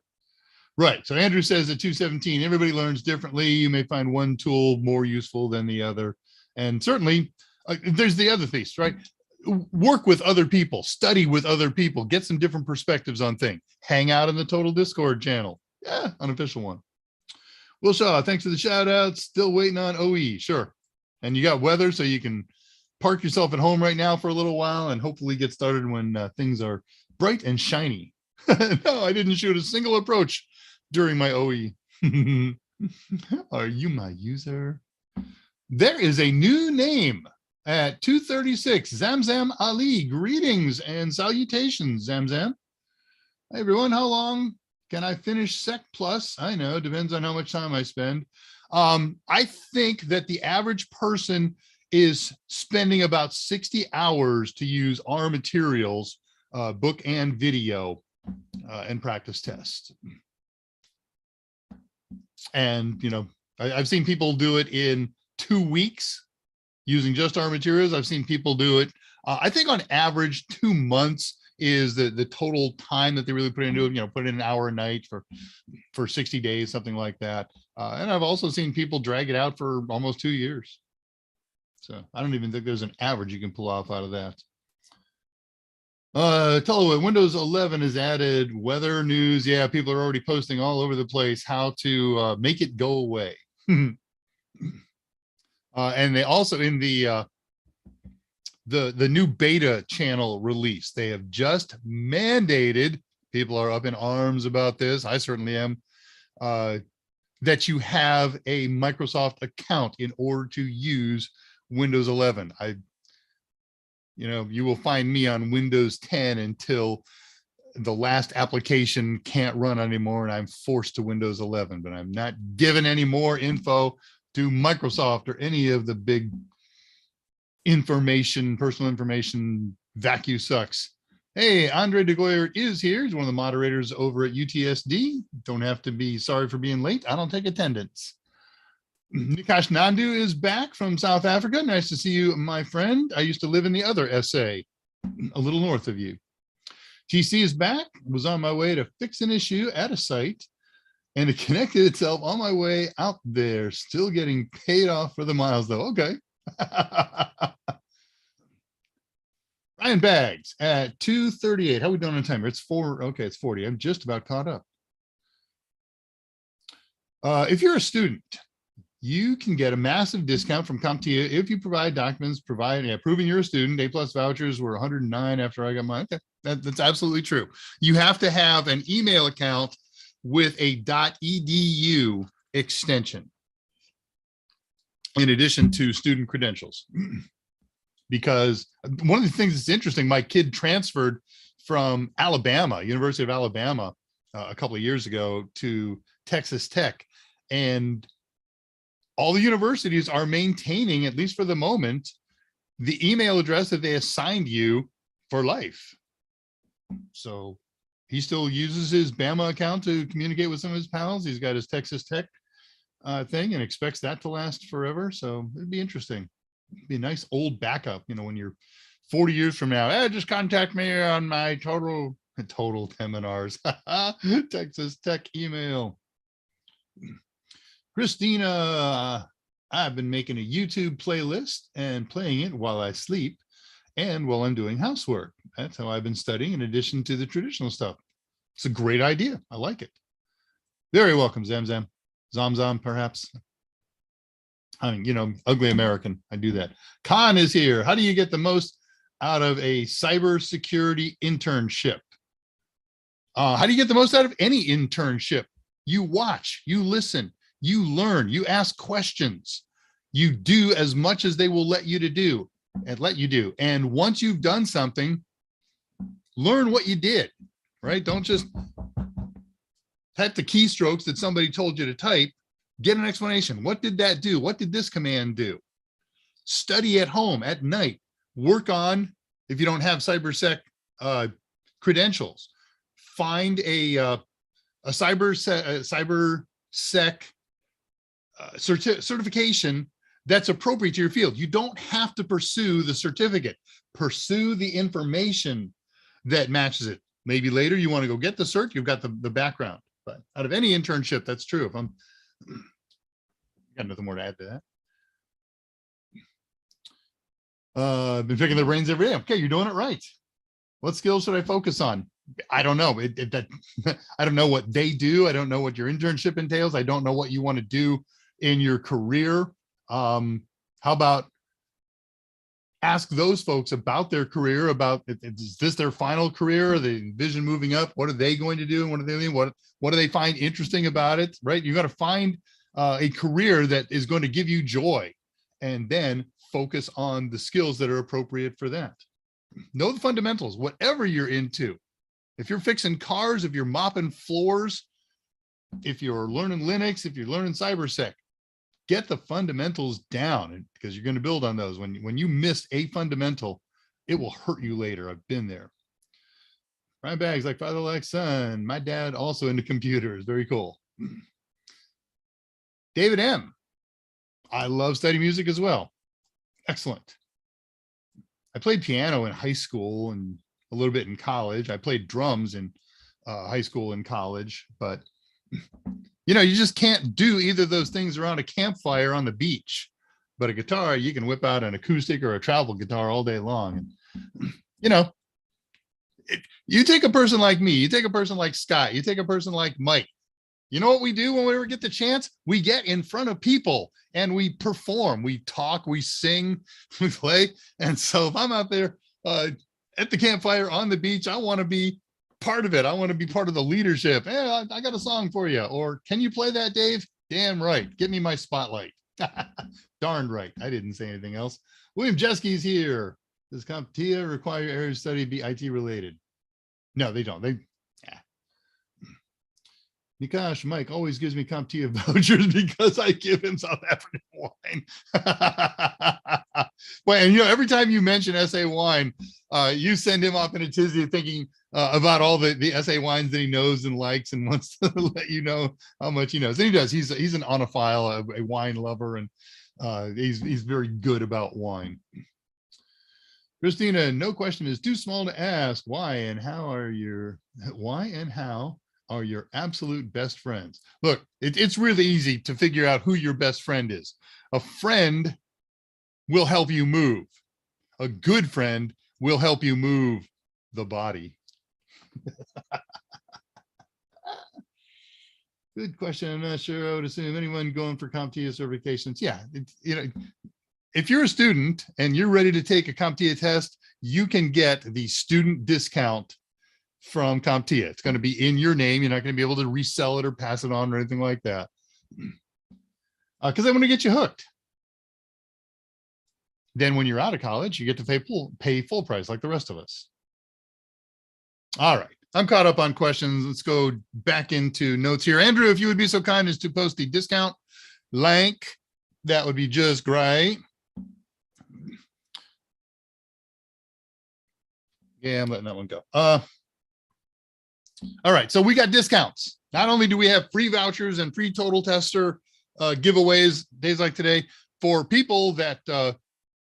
Right, so Andrew says at 217, everybody learns differently. You may find one tool more useful than the other. And certainly, there's the other piece, right? Work with other people, study with other people, get some different perspectives on things. Hang out in the Total Discord channel. Yeah, unofficial one. Will Shaw, thanks for the shout out. Still waiting on OE. Sure. And you got weather, so you can park yourself at home right now for a little while and hopefully get started when things are bright and shiny. No, I didn't shoot a single approach during my OE. Are you my user? There is a new name at 236. Zamzam Ali. Greetings and salutations, Zamzam. Hey, everyone. How long can I finish Sec Plus? I know, depends on how much time I spend. I think that the average person is spending about 60 hours to use our materials, book and video, and practice test. And, I've seen people do it in 2 weeks using just our materials. I've seen people do it, I think on average, 2 months is the total time that they really put into it, put in an hour a night for 60 days, something like that. And I've also seen people drag it out for almost 2 years. So I don't even think there's an average you can pull off out of that. Tell you what, Windows 11 has added weather news. Yeah, people are already posting all over the place how to make it go away. And they also, in the new beta channel release, they have just mandated, people are up in arms about this, I certainly am, that you have a Microsoft account in order to use Windows 11. You will find me on Windows 10 until the last application can't run anymore and I'm forced to Windows 11, but I'm not giving any more info to Microsoft or any of the big personal information vacuum sucks. Hey, Andre DeGoyer is here. He's one of the moderators over at UTSD. Don't have to be sorry for being late. I don't take attendance. Nikash Nandu is back from South Africa. Nice to see you, my friend. I used to live in the other SA, a little north of you. TC is back. Was on my way to fix an issue at a site, and it connected itself on my way out there. Still getting paid off for the miles, though. Okay. Ryan Bags at 2:38. How are we doing on timer? It's 4. Okay, it's 40. I'm just about caught up. If you're a student, you can get a massive discount from CompTIA if you provide documents proving you're a student. A+ vouchers were 109 after I got mine. Okay, that's absolutely true. You have to have an email account with a .edu extension in addition to student credentials. Because one of the things that's interesting, my kid transferred from Alabama, University of Alabama, a couple of years ago to Texas Tech, and all the universities are maintaining, at least for the moment, the email address that they assigned you for life. So he still uses his Bama account to communicate with some of his pals. He's got his Texas Tech thing and expects that to last forever. So it'd be interesting. It'd be a nice old backup, when you're 40 years from now. Just contact me on my total seminars. Texas Tech email. Christina, I've been making a YouTube playlist and playing it while I sleep and while I'm doing housework. That's how I've been studying in addition to the traditional stuff. It's a great idea. I like it. Very welcome, Zamzam. Zamzam, perhaps. I mean, ugly American. I do that. Khan is here. How do you get the most out of a cybersecurity internship? How do you get the most out of any internship? You watch, you listen, you learn, you ask questions, you do as much as they will let you do. And once you've done something, learn what you did, right? Don't just type the keystrokes that somebody told you to type. Get an explanation. What did that do? What did this command do? Study at home at night. Work on, if you don't have cybersec credentials, find a cybersec certification that's appropriate to your field. You don't have to pursue the certificate. Pursue the information that matches it. Maybe later you want to go get the cert, you've got the background. But out of any internship, that's true. If I'm got nothing more to add to that. I've been picking their brains every day. Okay, you're doing it right. What skills should I focus on? I don't know. I don't know what they do. I don't know what your internship entails. I don't know what you want to do in your career. How about ask those folks about their career, about is this their final career? Are they envision moving up? What are they going to do? And what are they doing? What do they find interesting about it? Right? You got to find a career that is going to give you joy, and then focus on the skills that are appropriate for that. Know the fundamentals, whatever you're into. If you're fixing cars, if you're mopping floors, if you're learning Linux, if you're learning cybersec, get the fundamentals down, because you're going to build on those. When you miss a fundamental, it will hurt you later. I've been there. Ryan Bags, like father, like son. My dad also into computers. Very cool. David M. I love studying music as well. Excellent. I played piano in high school and a little bit in college. I played drums in high school and college, but you just can't do either of those things around a campfire on the beach. But a guitar, you can whip out an acoustic or a travel guitar all day long. And, you take a person like me, you take a person like Scott, you take a person like Mike. You know what we do when we ever get the chance? We get in front of people and we perform, we talk, we sing, we play. And so if I'm out there at the campfire on the beach, I want to be part of it. I want to be part of the leadership. Hey, I got a song for you. Or can you play that, Dave? Damn right. Give me my spotlight. Darn right. I didn't say anything else. William Jeske's here. Does CompTIA require area of study be IT related? No, they don't. Yeah. Nikash, Mike always gives me CompTIA vouchers because I give him South African wine. Well, and every time you mention SA wine, you send him off in a tizzy thinking about all the SA wines that he knows and likes and wants to let you know how much he knows. And he does. He's an onophile, a wine lover, and he's very good about wine. Christina, no question is too small to ask. Why and how are your absolute best friends? Look, it's really easy to figure out who your best friend is. A friend will help you move. A good friend will help you move the body. Good question. I'm not sure. I would assume anyone going for CompTIA certifications. Yeah, if you're a student and you're ready to take a CompTIA test, you can get the student discount from CompTIA. It's going to be in your name. You're not going to be able to resell it or pass it on or anything like that. Because I want to get you hooked. Then when you're out of college, you get to pay full price like the rest of us. All right. I'm caught up on questions. Let's go back into notes here. Andrew, if you would be so kind as to post the discount link, that would be just great. Yeah, I'm letting that one go. All right, so we got discounts. Not only do we have free vouchers and free total tester giveaways days like today for people that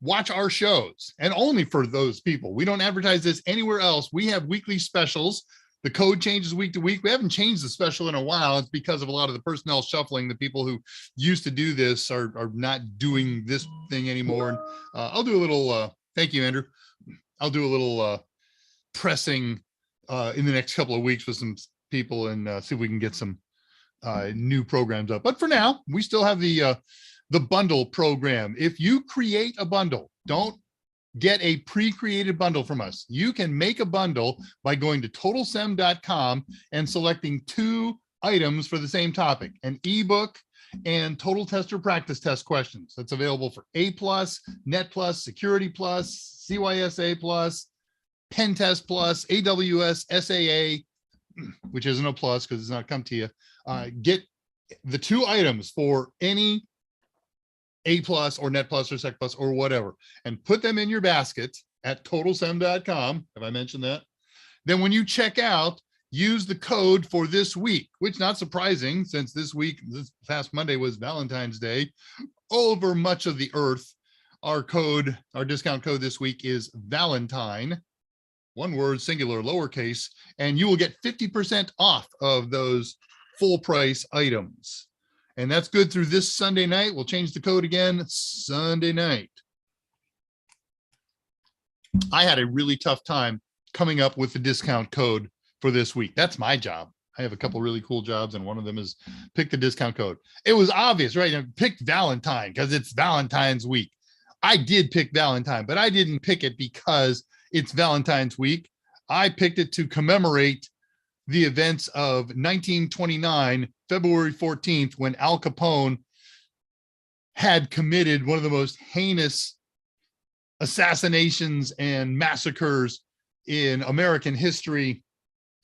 watch our shows, and only for those people. We don't advertise this anywhere else. We have weekly specials. The code changes week to week. We haven't changed the special in a while. It's because of a lot of the personnel shuffling. The people who used to do this are not doing this thing anymore. I'll do a little, thank you, Andrew. I'll do a little pressing in the next couple of weeks with some people and see if we can get some new programs up. But for now, we still have the bundle program. If you create a bundle, don't get a pre-created bundle from us. You can make a bundle by going to totalsem.com and selecting 2 items for the same topic, an ebook and total tester practice test questions. That's available for A+, Net Plus, Security Plus, CYSA Plus, Pen Test Plus, AWS, SAA, which isn't a plus because it's not CompTIA. Get the 2 items for any A+ or Net Plus or Sec Plus or whatever, and put them in your basket at totalsem.com. Have I mentioned that? Then when you check out, use the code for this week, which not surprising since this past Monday was Valentine's Day. Over much of the earth, our discount code this week is Valentine. One word, singular, lowercase, and you will get 50% off of those full price items. And that's good through this Sunday night. We'll change the code again Sunday night. I had a really tough time coming up with the discount code for this week. That's my job. I have a couple really cool jobs, and one of them is pick the discount code. It was obvious, right? I picked Valentine because it's Valentine's week. I did pick Valentine, but I didn't pick it because it's Valentine's week. I picked it to commemorate the events of 1929, February 14th, when Al Capone had committed one of the most heinous assassinations and massacres in American history.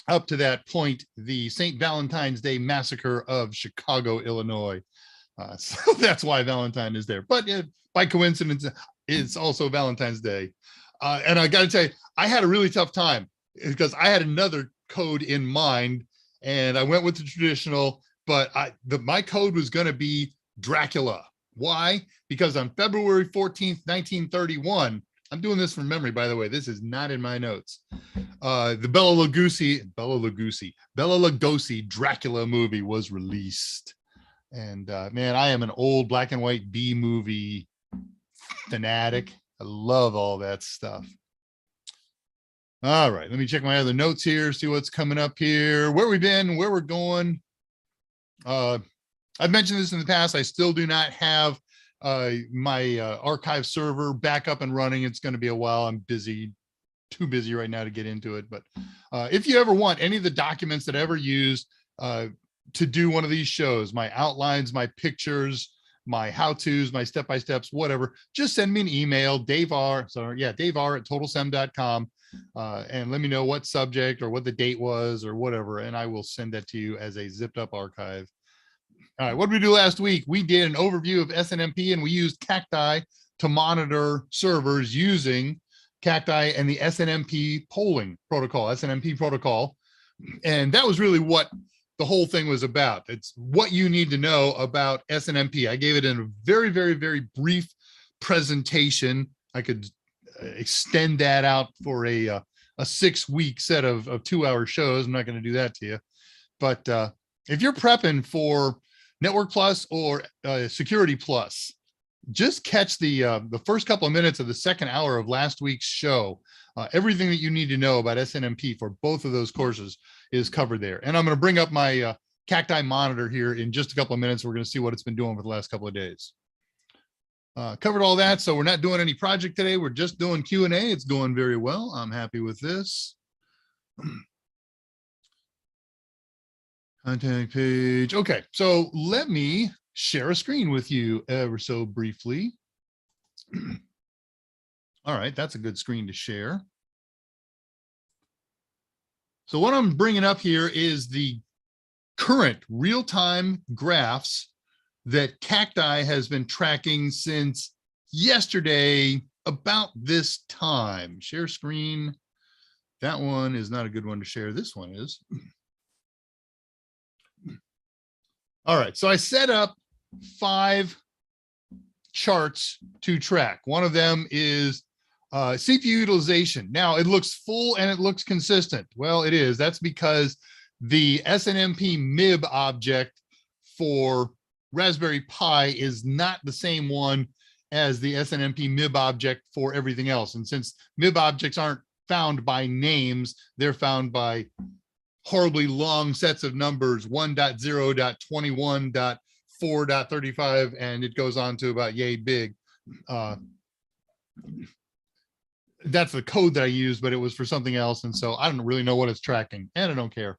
Up to that point, the St. Valentine's Day Massacre of Chicago, Illinois. So that's why Valentine is there. But by coincidence, it's also Valentine's Day. And I got to tell you, I had a really tough time because I had another code in mind, and I went with the traditional, but my code was going to be Dracula. Why? Because on February 14th, 1931, I'm doing this from memory, by the way. This is not in my notes. The Bela Lugosi Dracula movie was released. And man, I am an old black and white B movie fanatic. I love all that stuff. All right, let me check my other notes here, see what's coming up here, where we've been, where we're going. I've mentioned this in the past. I still do not have my archive server back up and running. It's going to be a while. I'm busy, too busy right now to get into it. But if you ever want any of the documents that I ever used to do one of these shows, my outlines, my pictures, my how-tos, my step-by-steps, whatever, just send me an email, Dave.R@totalsem.com, and let me know what subject or what the date was or whatever, and I will send that to you as a zipped up archive. All right, what did we do last week? We did an overview of SNMP, and we used Cacti to monitor servers using Cacti and the SNMP polling protocol, SNMP protocol. And that was really what the whole thing was about. It's what you need to know about SNMP. I gave it in a very, very, very brief presentation. I could extend that out for a 6-week set of 2-hour shows. I'm not going to do that to you. But if you're prepping for Network Plus or Security Plus, just catch the first couple of minutes of the second hour of last week's show. Everything that you need to know about SNMP for both of those courses is covered there. And I'm going to bring up my Cacti monitor here in just a couple of minutes. We're going to see what it's been doing for the last couple of days. Covered all that. So we're not doing any project today. We're just doing Q&A. It's going very well. I'm happy with this. Contact page. Okay, so let me share a screen with you ever so briefly. All right, that's a good screen to share. So what I'm bringing up here is the current real-time graphs that Cacti has been tracking since yesterday about this time. Share screen. That one is not a good one to share. This one is. All right, so I set up 5 charts to track. One of them is CPU utilization. Now it looks full and it looks consistent. Well, it is. That's because the SNMP MIB object for Raspberry Pi is not the same one as the SNMP MIB object for everything else. And since MIB objects aren't found by names, they're found by horribly long sets of numbers, 1.0.21.4.35, and it goes on to about yay big. That's the code that I use, but it was for something else. And so I don't really know what it's tracking, and I don't care.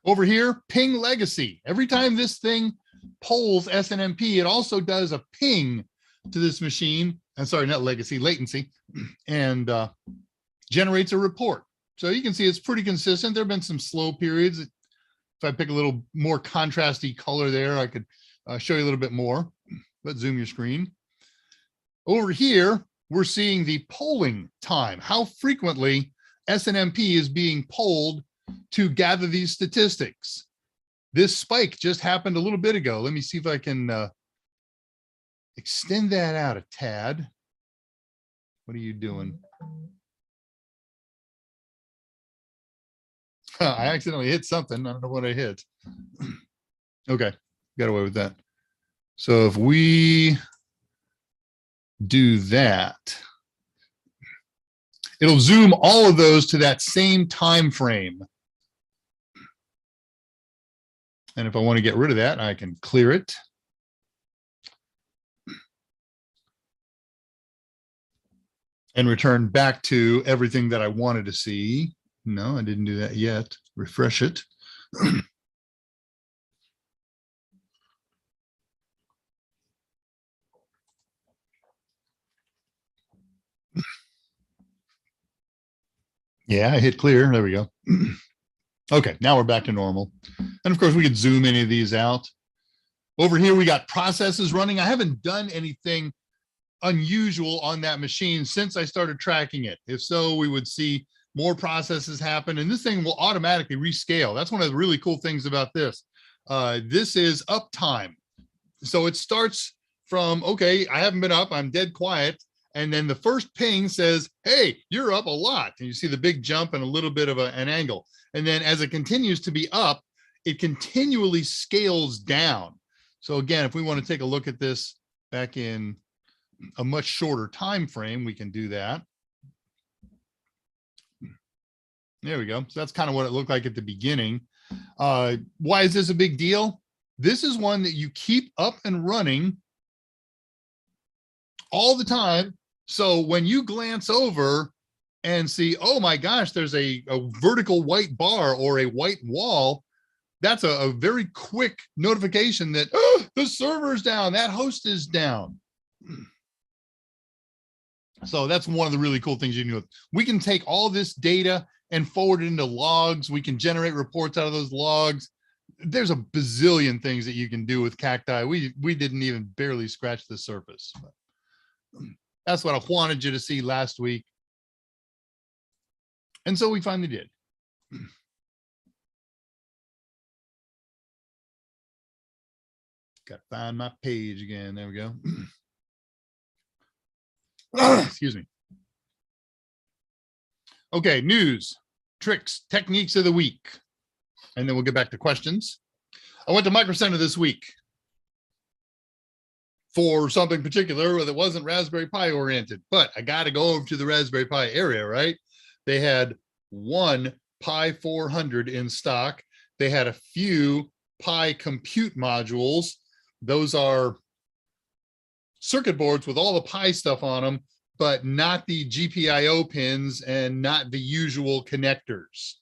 Over here, ping legacy. Every time this thing polls SNMP, it also does a ping to this machine. I'm sorry, not legacy, latency, and generates a report. So you can see it's pretty consistent. There have been some slow periods. If I pick a little more contrasty color there, I could show you a little bit more. Let's zoom your screen. Over here, we're seeing the polling time, how frequently SNMP is being polled to gather these statistics. This spike just happened a little bit ago. Let me see if I can extend that out a tad. What are you doing? I accidentally hit something. I don't know what I hit. Okay, got away with that. So if we do that, it'll zoom all of those to that same time frame. And if I want to get rid of that, I can clear it. And return back to everything that I wanted to see. No, I didn't do that yet. Refresh it. Yeah, I hit clear. There we go. Okay, now we're back to normal. And of course, we could zoom any of these out. Over here, we got processes running. I haven't done anything unusual on that machine since I started tracking it. If so, we would see more processes happen, and this thing will automatically rescale. That's one of the really cool things about this. This is uptime. So it starts from, okay, I haven't been up, I'm dead quiet. And then the first ping says, hey, you're up a lot. And you see the big jump and a little bit of an angle. And then as it continues to be up, it continually scales down. So again, if we want to take a look at this back in a much shorter time frame, we can do that. There we go. So that's kind of what it looked like at the beginning. Why is this a big deal? This is one that you keep up and running all the time. So when you glance over and see, oh my gosh, there's a vertical white bar or a white wall, that's a very quick notification that, oh, the server's down, that host is down. So that's one of the really cool things you can do. We can take all this data and forward it into logs. We can generate reports out of those logs. There's a bazillion things that you can do with Cacti. We didn't even barely scratch the surface. But that's what I wanted you to see last week. And so we finally did. Got to find my page again. There we go. Excuse me. Okay, news, tricks, techniques of the week. And then we'll get back to questions. I went to Micro Center this week for something particular that wasn't Raspberry Pi oriented, but I got to go over to the Raspberry Pi area, right? They had one Pi 400 in stock. They had a few Pi compute modules. Those are circuit boards with all the Pi stuff on them, but not the GPIO pins and not the usual connectors.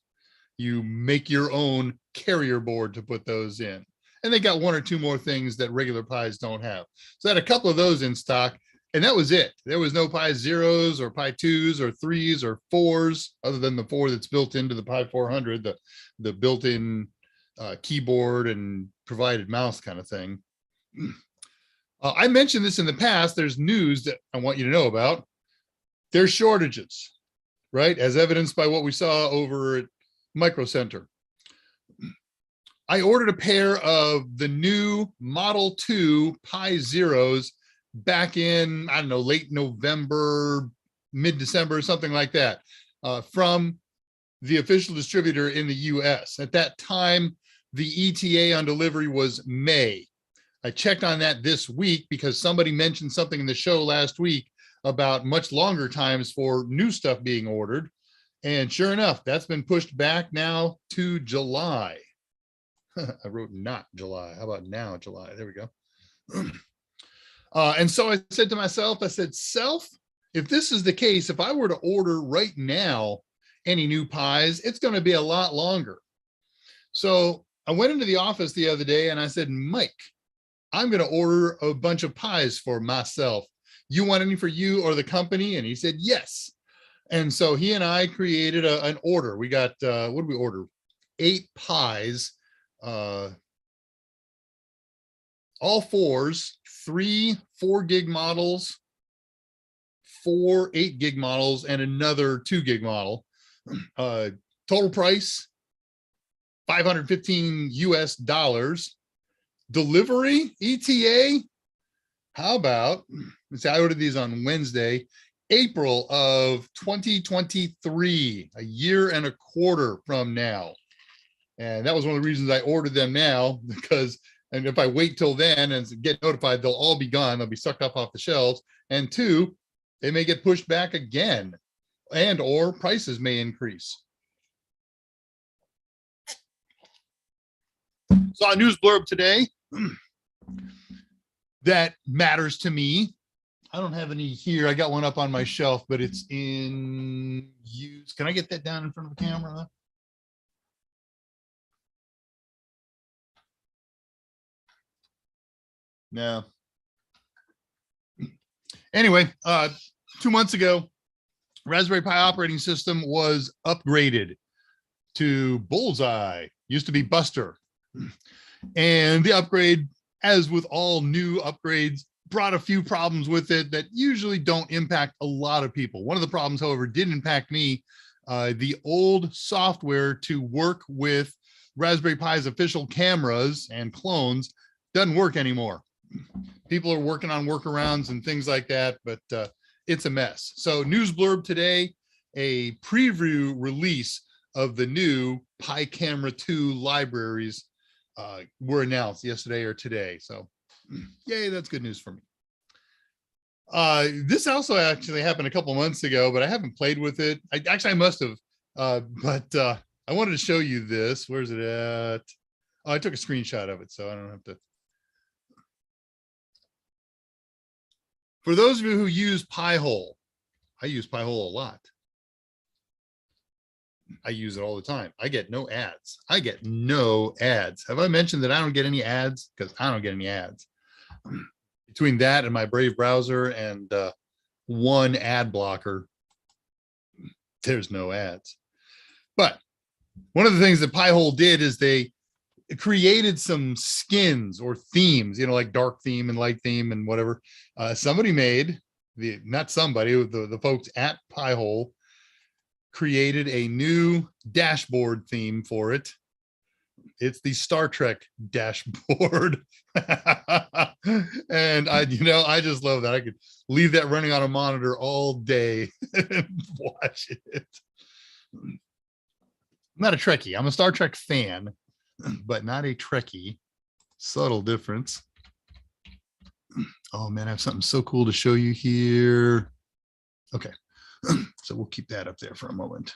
You make your own carrier board to put those in. And they got one or two more things that regular Pis don't have. So I had a couple of those in stock, and that was it. There was no Pi zeros or Pi 2s or 3s or 4s, other than the 4 that's built into the Pi 400, the built-in keyboard and provided mouse kind of thing. I mentioned this in the past. There's news that I want you to know about. There's shortages, right? As evidenced by what we saw over at Micro Center. I ordered a pair of the new Model 2 Pi Zeros back in, I don't know, late November, mid-December, something like that, from the official distributor in the US. At that time, the ETA on delivery was May. I checked on that this week because somebody mentioned something in the show last week about much longer times for new stuff being ordered. And sure enough, that's been pushed back now to July. I wrote not July. How about now, July? There we go. And so I said to myself, I said, self, if this is the case, if I were to order right now any new Pis, it's going to be a lot longer. So I went into the office the other day and I said, Mike, I'm going to order a bunch of Pis for myself. You want any for you or the company? And he said, yes. And so he and I created an order. We got, what did we order? 8 Pis, all 4s, 3 4-gig models, 4 8-gig models, and another 2-gig model. Total price, $515 US. Delivery, ETA, how about, let's see, I ordered these on Wednesday, April of 2023, a year and a quarter from now. And that was one of the reasons I ordered them now, because, and if I wait till then and get notified, they'll all be gone. They'll be sucked up off the shelves. And 2, they may get pushed back again, and or prices may increase. Saw a news blurb today that matters to me. I don't have any here. I got one up on my shelf, but it's in use. Can I get that down in front of the camera? No. Anyway, 2 months ago, Raspberry Pi operating system was upgraded to Bullseye. Used to be Buster. And the upgrade, as with all new upgrades, brought a few problems with it that usually don't impact a lot of people. One of the problems, however, did impact me. The old software to work with Raspberry Pi's official cameras and clones doesn't work anymore. People are working on workarounds and things like that, but it's a mess. So news blurb today, a preview release of the new Pi Camera 2 libraries were announced yesterday or today. So yay, that's good news for me. This also actually happened a couple months ago, but I haven't played with it. I must have, but I wanted to show you this. Where's it at? Oh, I took a screenshot of it, so I don't have to. For those of you who use Pi-hole, I use Pi-hole a lot. I use it all the time. I get no ads. I get no ads. Have I mentioned that I don't get any ads? Because I don't get any ads. Between that and my Brave browser and one ad blocker, there's no ads. But one of the things that Pi-hole did is they created some skins or themes, like dark theme and light theme and whatever. Somebody made not somebody, the folks at Pi-hole created a new dashboard theme for it. It's the Star Trek dashboard. And I just love that. I could leave that running on a monitor all day and watch it. I'm not a Trekkie. I'm a Star Trek fan, but not a Trekkie. Subtle difference. Oh man, I have something so cool to show you here. Okay. So we'll keep that up there for a moment.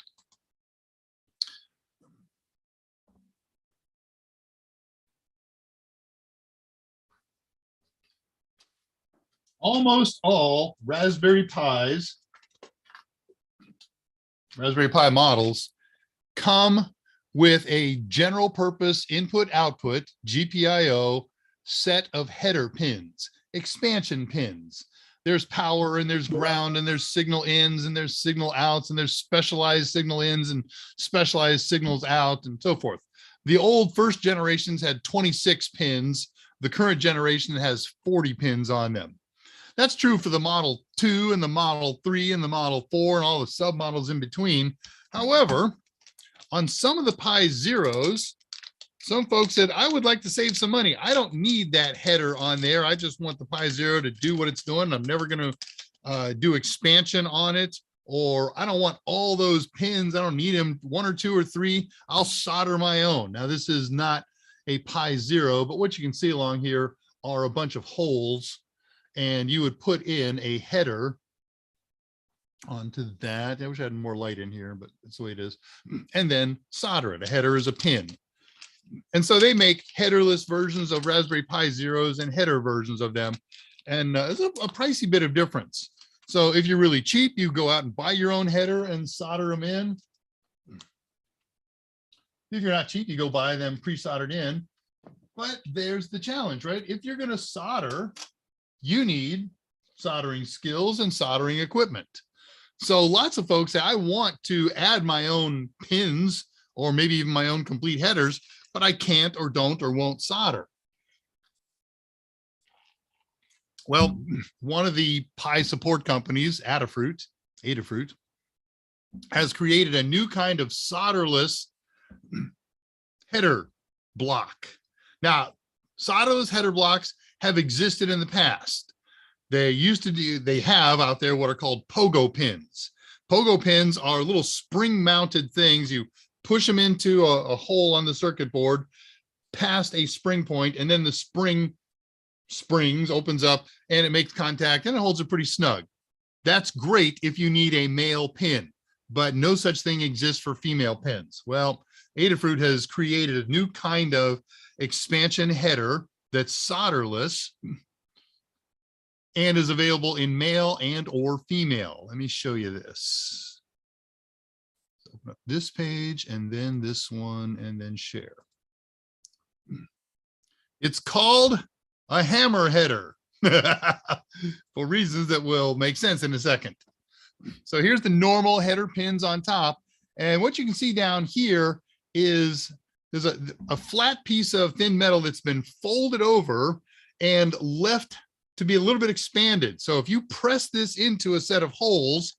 Almost all Raspberry Pi models come with a general purpose input output GPIO set of header pins, expansion pins. There's power and there's ground and there's signal ins and there's signal outs and there's specialized signal ins and specialized signals out and so forth. The old first generations had 26 pins. The current generation has 40 pins on them. That's true for the Model 2 and the Model 3 and the Model 4 and all the submodels in between. However, on some of the Pi Zeros, some folks said, I would like to save some money. I don't need that header on there. I just want the Pi Zero to do what it's doing. I'm never going to do expansion on it, or I don't want all those pins. I don't need them, 1 or 2 or 3. I'll solder my own. Now, this is not a Pi Zero, but what you can see along here are a bunch of holes, and you would put in a header onto that. I wish I had more light in here, but that's the way it is. And then solder it. A header is a pin. And so they make headerless versions of Raspberry Pi Zeros and header versions of them. And it's a pricey bit of difference. So if you're really cheap, you go out and buy your own header and solder them in. If you're not cheap, you go buy them pre-soldered in. But there's the challenge, right? If you're going to solder, you need soldering skills and soldering equipment. So lots of folks say, I want to add my own pins or maybe even my own complete headers, but I can't or don't or won't solder. Well, one of the Pi support companies, Adafruit, has created a new kind of solderless header block. Now, solderless header blocks have existed in the past. They have out there what are called pogo pins. Pogo pins are little spring-mounted things. You push them into a hole on the circuit board past a spring point, and then the springs opens up and it makes contact and it holds it pretty snug. That's great if you need a male pin, but no such thing exists for female pins. Well, Adafruit has created a new kind of expansion header that's solderless and is available in male and or female. Let me show you this. Open up this page and then this one and then share. It's called a hammer header for reasons that will make sense in a second. So here's the normal header pins on top. And what you can see down here is there's a flat piece of thin metal that's been folded over and left to be a little bit expanded. So if you press this into a set of holes,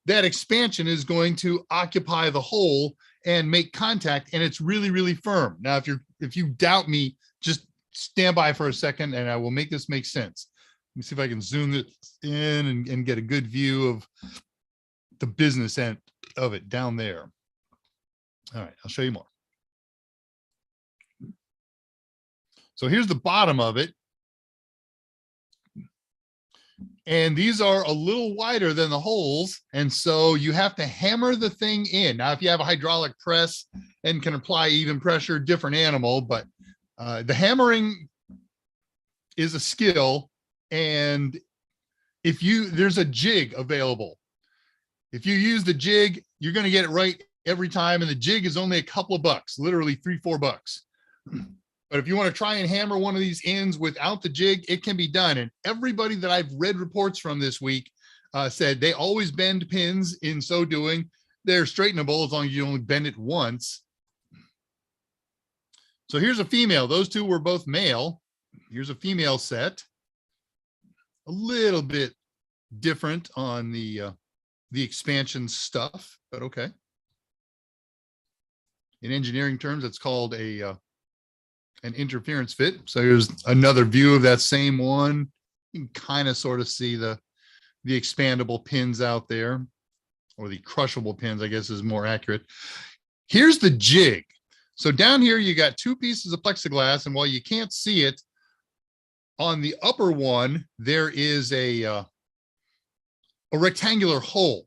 that expansion is going to occupy the hole and make contact, and it's really, really firm. Now, if you doubt me, just stand by for a second and I will make this make sense. Let me see if I can zoom this in and get a good view of the business end of it down there. All right, I'll show you more. So here's the bottom of it. And these are a little wider than the holes. And so you have to hammer the thing in. Now, if you have a hydraulic press and can apply even pressure, different animal, but the hammering is a skill. And there's a jig available. If you use the jig, you're going to get it right every time. And the jig is only a couple of bucks, literally $3-4. But if you want to try and hammer one of these ends without the jig, it can be done. And everybody that I've read reports from this week said they always bend pins in so doing. They're straightenable as long as you only bend it once. So here's a female. Those two were both male. Here's a female set. A little bit different on the expansion stuff, but okay. In engineering terms, it's called an interference fit. So here's another view of that same one. You can kind of sort of see the expandable pins out there, or the crushable pins, I guess is more accurate. Here's the jig. So down here, you got two pieces of plexiglass, and while you can't see it, on the upper one, there is a rectangular hole.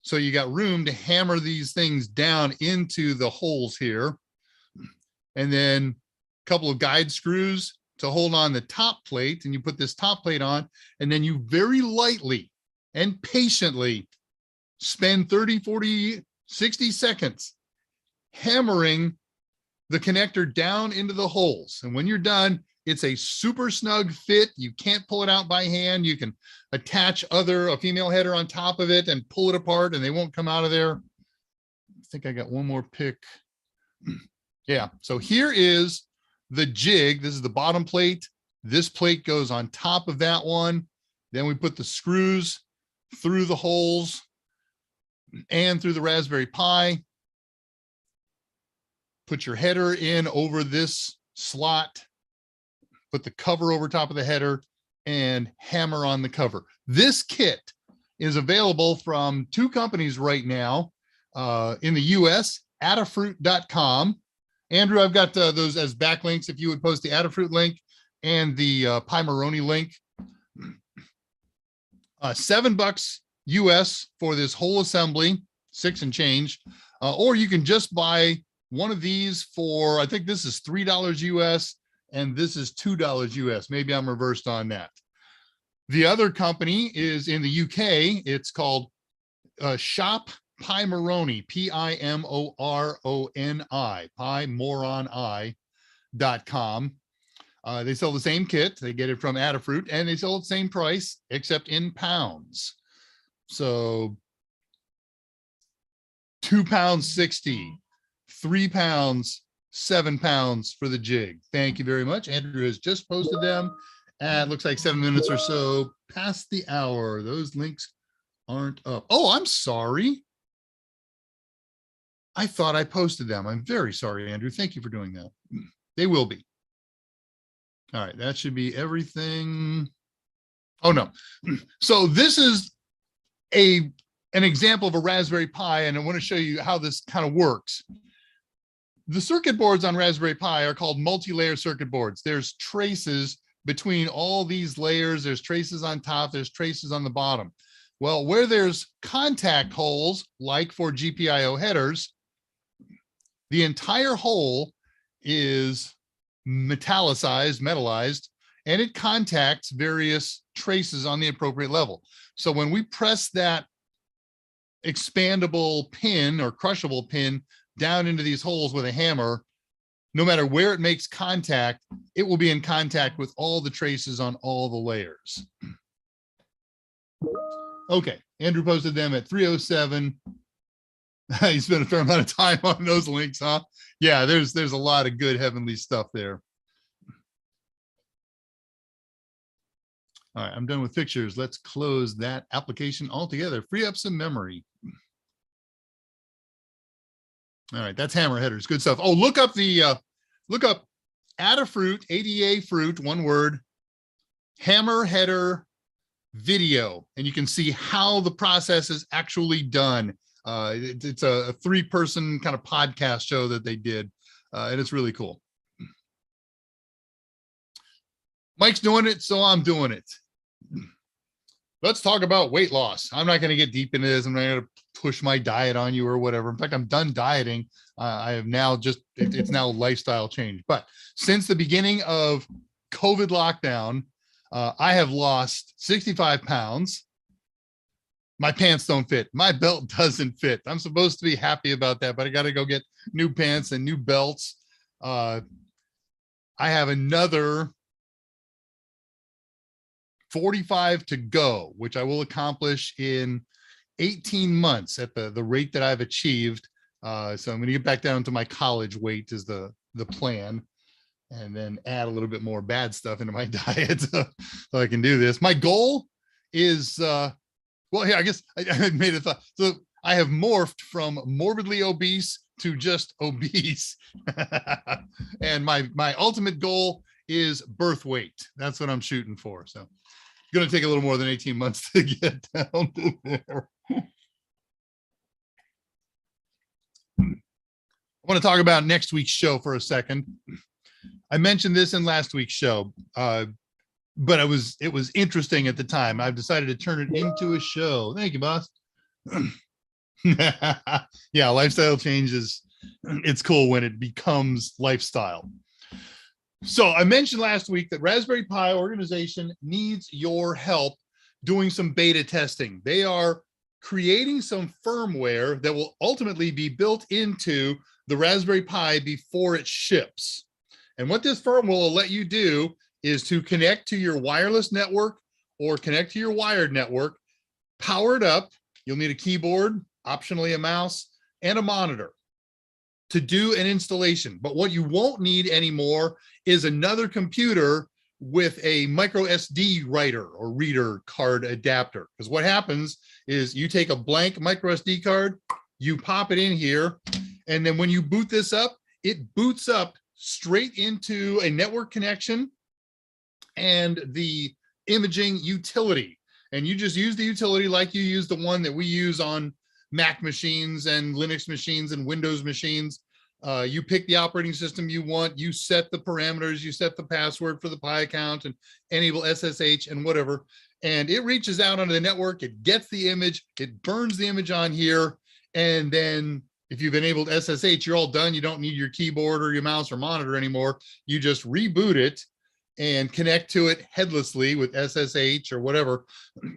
So you got room to hammer these things down into the holes here. And then a couple of guide screws to hold on the top plate. And you put this top plate on, and then you very lightly and patiently spend 30, 40, 60 seconds hammering the connector down into the holes. And when you're done, it's a super snug fit. You can't pull it out by hand. You can attach a female header on top of it and pull it apart, and they won't come out of there. I think I got one more pick. Yeah, so here is the jig. This is the bottom plate. This plate goes on top of that one. Then we put the screws through the holes and through the Raspberry Pi. Put your header in over this slot. Put the cover over top of the header and hammer on the cover. This kit is available from two companies right now in the US, Adafruit.com. Andrew, I've got those as backlinks if you would post the Adafruit link and the Pimeroni link. $7 US for this whole assembly, 6 and change. Or you can just buy one of these for, I think this is $3 US. And this is $2 US. Maybe I'm reversed on that. The other company is in the UK. It's called Shop Pimeroni, P-I-M-O-R-O-N-I, Pimoroni.com. They sell the same kit. They get it from Adafruit, and they sell it the same price, except in pounds. So £2.60, £3, £7 for the jig. Thank you very much. Andrew has just posted them, and it looks like 7 minutes or so past the hour. Those links aren't up. Oh, I'm sorry. I thought I posted them. I'm very sorry, Andrew. Thank you for doing that. They will be. All right, that should be everything. Oh, no. So this is an example of a Raspberry Pi, and I want to show you how this kind of works. The circuit boards on Raspberry Pi are called multi-layer circuit boards. There's traces between all these layers. There's traces on top. There's traces on the bottom. Well, where there's contact holes, like for GPIO headers, the entire hole is metallized, and it contacts various traces on the appropriate level. So when we press that expandable pin or crushable pin down into these holes with a hammer, no matter where it makes contact, it will be in contact with all the traces on all the layers. Okay, Andrew posted them at 3:07. You spent a fair amount of time on those links, huh? Yeah, there's a lot of good heavenly stuff there. All right, I'm done with pictures. Let's close that application altogether. Free up some memory. All right, that's hammer headers. Good stuff. Oh, look up Adafruit, ADA Fruit, one word, hammer header video, and you can see how the process is actually done. It's a 3-person kind of podcast show that they did, and it's really cool. Mike's doing it, so I'm doing it. Let's talk about weight loss. I'm not going to get deep into this. I'm not going to push my diet on you or whatever. In fact, I'm done dieting. I have now it's now lifestyle change. But since the beginning of COVID lockdown, I have lost 65 pounds. My pants don't fit. My belt doesn't fit. I'm supposed to be happy about that, but I got to go get new pants and new belts. I have another 45 to go, which I will accomplish in 18 months at the rate that I've achieved. So I'm going to get back down to my college weight is the plan, and then add a little bit more bad stuff into my diet so I can do this. My goal is, well, here, I guess I made a thought. So I have morphed from morbidly obese to just obese. And my ultimate goal is birth weight. That's what I'm shooting for. So it's going to take a little more than 18 months to get down to there. I want to talk about next week's show for a second. I mentioned this in last week's show, but it was interesting at the time. I've decided to turn it into a show. Thank you, boss. Yeah, lifestyle changes. It's cool when it becomes lifestyle. So I mentioned last week that Raspberry Pi organization needs your help doing some beta testing. They are creating some firmware that will ultimately be built into the Raspberry Pi before it ships. And what this firmware will let you do is to connect to your wireless network or connect to your wired network, power it up. You'll need a keyboard, optionally a mouse, and a monitor to do an installation. But what you won't need anymore is another computer with a micro SD writer or reader card adapter. Because what happens is you take a blank micro SD card, you pop it in here, and then when you boot this up, it boots up straight into a network connection and the imaging utility. And you just use the utility like you use the one that we use on Mac machines and Linux machines and Windows machines. You pick the operating system you want, you set the parameters, you set the password for the Pi account and enable SSH and whatever. And it reaches out onto the network, it gets the image, it burns the image on here. And then if you've enabled SSH, you're all done. You don't need your keyboard or your mouse or monitor anymore. You just reboot it and connect to it headlessly with SSH or whatever.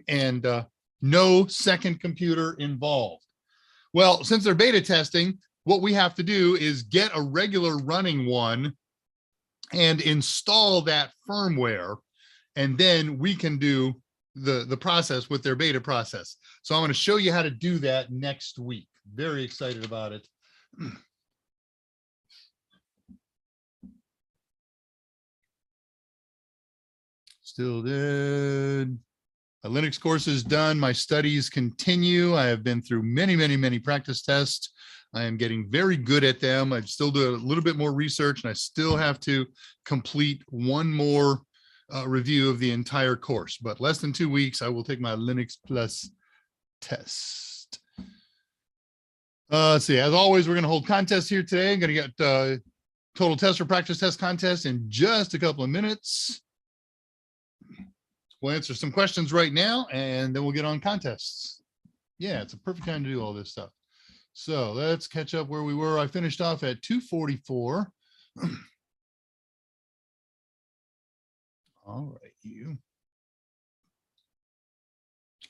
And no second computer involved. Well, since they're beta testing, what we have to do is get a regular running one and install that firmware. And then we can do the process with their beta process. So I'm going to show you how to do that next week. Very excited about it. Still did. My Linux course is done. My studies continue. I have been through many practice tests. I am getting very good at them. I still do a little bit more research, and I still have to complete one more review of the entire course. But less than 2 weeks, I will take my Linux Plus test. Let's see. As always, we're going to hold contests here today. I'm going to get total test or practice test contest in just a couple of minutes. We'll answer some questions right now, and then we'll get on contests. Yeah, it's a perfect time to do all this stuff. So let's catch up where we were. I finished off at 244. All right, you.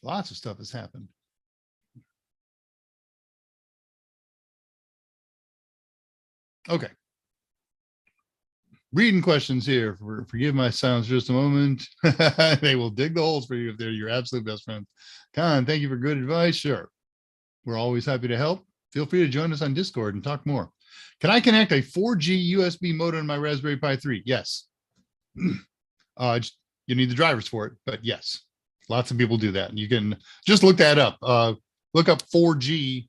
Lots of stuff has happened. Okay. Reading questions here. Forgive my silence just a moment. They will dig the holes for you if they're your absolute best friends. Con, thank you for good advice. Sure. We're always happy to help. Feel free to join us on Discord and talk more. Can I connect a 4G USB modem to my Raspberry Pi 3? Yes. You need the drivers for it, but yes. Lots of people do that. And you can just look that up. Look up 4G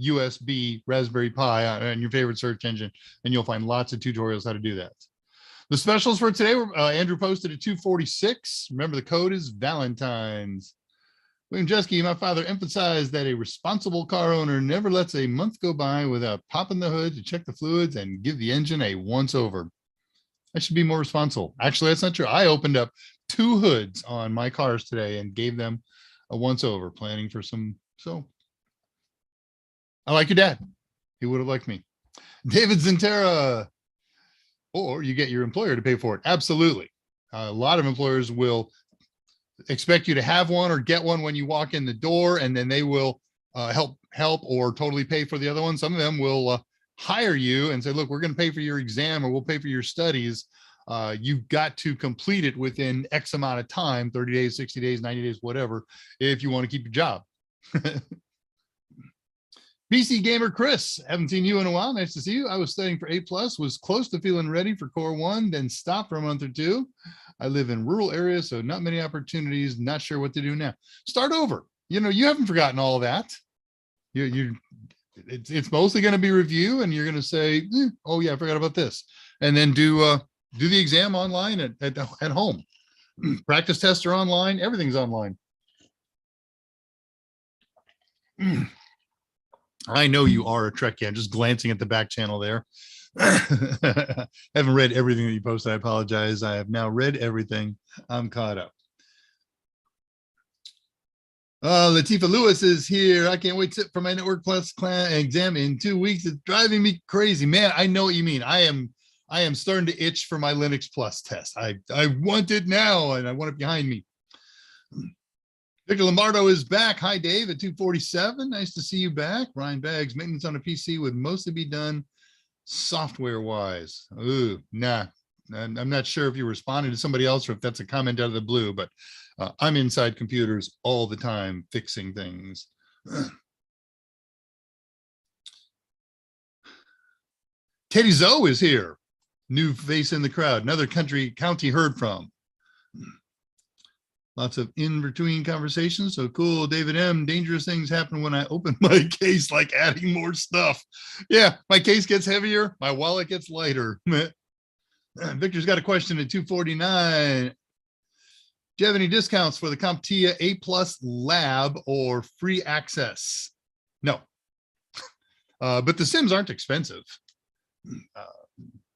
USB Raspberry Pi on your favorite search engine, and you'll find lots of tutorials how to do that. The specials for today were Andrew posted at 246. Remember, the code is Valentine's. William Jeske, my father emphasized that a responsible car owner never lets a month go by without popping the hood to check the fluids and give the engine a once over. I should be more responsible. Actually, that's not true. I opened up 2 hoods on my cars today and gave them a once over, planning for some. So I like your dad. He would have liked me. David Zintera. Or you get your employer to pay for it. Absolutely. A lot of employers will expect you to have one or get one when you walk in the door, and then they will help or totally pay for the other one. Some of them will hire you and say, look, we're going to pay for your exam, or we'll pay for your studies. You've got to complete it within X amount of time, 30 days, 60 days, 90 days, whatever, if you want to keep your job. BC Gamer Chris, haven't seen you in a while. Nice to see you. I was studying for A+, was close to feeling ready for Core 1, then stopped for a month or two. I live in rural areas, so not many opportunities, not sure what to do now. Start over. You know, you haven't forgotten all that. It's mostly going to be review, and you're going to say, oh yeah, I forgot about this. And then do the exam online at home. Practice tests are online. Everything's online. I know you are a Trekkie. I'm just glancing at the back channel there. Haven't read everything that you posted. I apologize. I have now read everything. I'm caught up. Latifa Lewis is here. I can't wait to sit for my Network Plus exam in 2 weeks. It's driving me crazy, man. I know what you mean. I am starting to itch for my Linux Plus test. I want it now, and I want it behind me. Victor Lombardo is back. Hi, Dave, at 2:47. Nice to see you back. Ryan Baggs, maintenance on a PC would mostly be done software-wise. Ooh, nah. I'm not sure if you're responding to somebody else or if that's a comment out of the blue, but I'm inside computers all the time fixing things. Katie Zoe is here. New face in the crowd. Another county heard from. Lots of in-between conversations. So cool. David M. Dangerous things happen when I open my case, like adding more stuff. Yeah, my case gets heavier. My wallet gets lighter. Victor's got a question at 2:49. Do you have any discounts for the CompTIA A+ lab or free access? No. But the Sims aren't expensive.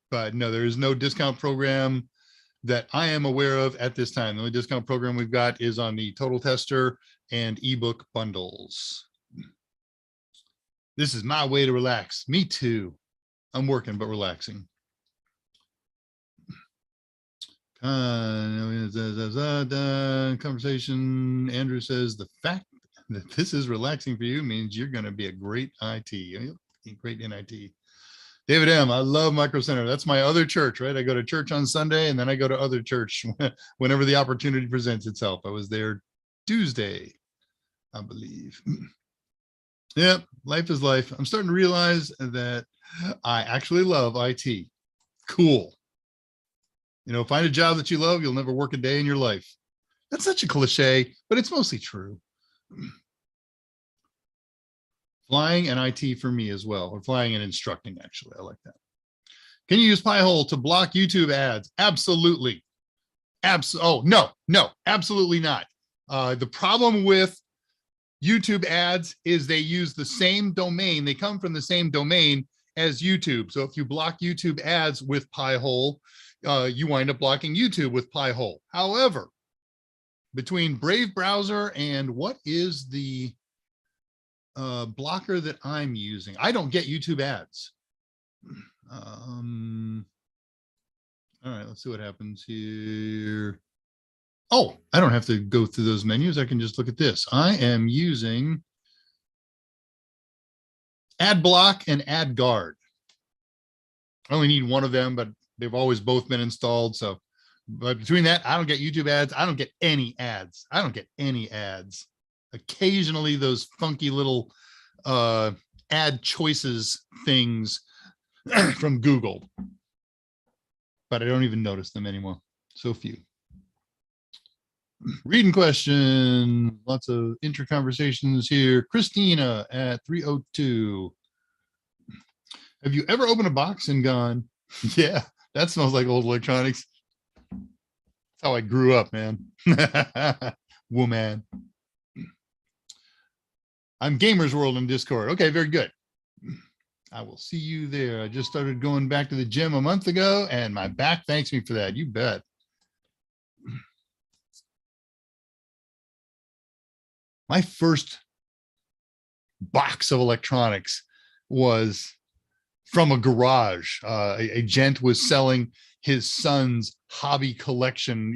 But no, there is no discount program that I am aware of at this time. The only discount program we've got is on the Total Tester and ebook bundles. This is my way to relax. Me too. I'm working, but relaxing. Conversation. Andrew says the fact that this is relaxing for you means you're going to be a great IT, great in IT. David M. I love Micro Center. That's my other church, right? I go to church on Sunday, and then I go to other church whenever the opportunity presents itself. I was there Tuesday, I believe. Yeah, life is life. I'm starting to realize that I actually love IT. Cool. You know, find a job that you love, you'll never work a day in your life. That's such a cliche, but it's mostly true. Flying and IT for me as well, or flying and instructing, actually. I like that. Can you use Pi-hole to block YouTube ads? Absolutely. Oh, no, absolutely not. The problem with YouTube ads is they use the same domain. They come from the same domain as YouTube. So if you block YouTube ads with Pi-hole, you wind up blocking YouTube with Pi-hole. However, between Brave browser and what is the blocker that I'm using, I don't get YouTube ads. All right, let's see what happens here. Oh, I don't have to go through those menus. I can just look at this. I am using Ad Block and Ad Guard. I only need one of them, but they've always both been installed. So, but between that, I don't get YouTube ads. I don't get any ads. I don't get any ads. Occasionally those funky little ad choices things from Google, but I don't even notice them anymore. So few. Reading question, lots of inter-conversations here. Christina at 302. Have you ever opened a box and gone, yeah, that smells like old electronics? That's how I grew up, man. Woman. I'm Gamers World in Discord. Okay, very good. I will see you there. I just started going back to the gym a month ago, and my back thanks me for that. You bet. My first box of electronics was from a garage. A gent was selling his son's hobby collection,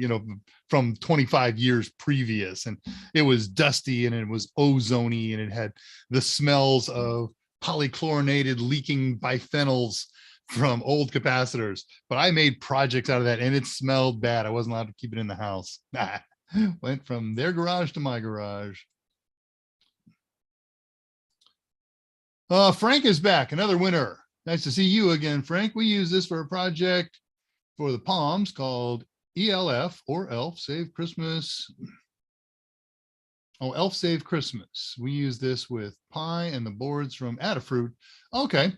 from 25 years previous. And it was dusty and it was ozony and it had the smells of polychlorinated leaking biphenyls from old capacitors. But I made projects out of that and it smelled bad. I wasn't allowed to keep it in the house. Went from their garage to my garage. Frank is back, another winner. Nice to see you again, Frank. We use this for a project for the Palms called ELF, or Elf Save Christmas. Oh, Elf Save Christmas. We use this with Pi and the boards from Adafruit. Okay.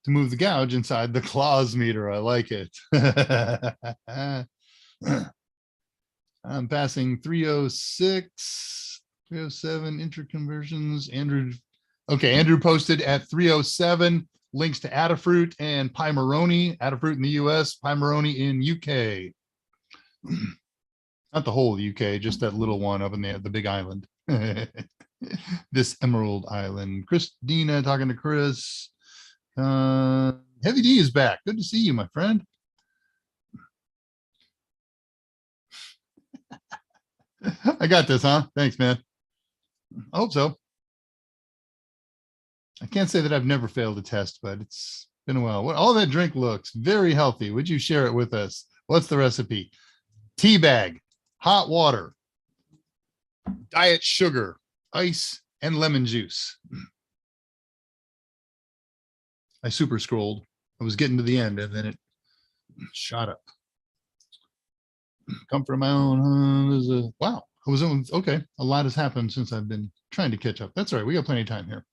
To move the gouge inside the claws meter. I like it. I'm passing 306, 307 interconversions. Andrew posted at 307 links to Adafruit and Pimeroni. Adafruit in the US, Pimeroni in UK. Not the whole of the UK, just that little one up in the big island. This Emerald Island. Christina talking to Chris. Heavy D is back. Good to see you, my friend. I got this, huh? Thanks, man. I hope so. I can't say that I've never failed a test, but it's been a while. All that drink looks very healthy. Would you share it with us? What's the recipe? Tea bag, hot water, diet sugar, ice, and lemon juice. I super scrolled. I was getting to the end and then it shot up. Comfort of my own. Wow. Okay. A lot has happened since I've been trying to catch up. That's all right. We got plenty of time here.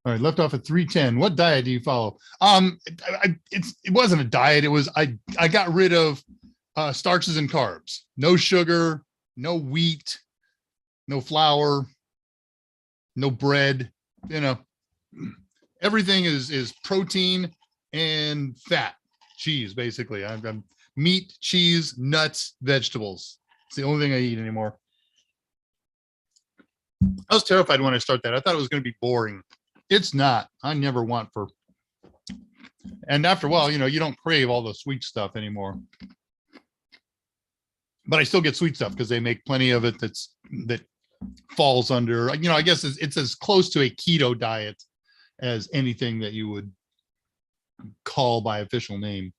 All right, left off at 310. What diet do you follow? It wasn't a diet. It was I got rid of starches and carbs. No sugar, no wheat, no flour, no bread. Everything is protein and fat, cheese. Basically, I'm meat, cheese, nuts, vegetables. It's the only thing I eat anymore. I was terrified when I started that. I thought it was going to be boring. It's not. I never want for. And after a while, you don't crave all the sweet stuff anymore. But I still get sweet stuff because they make plenty of it that falls under, I guess it's as close to a keto diet as anything that you would call by official name.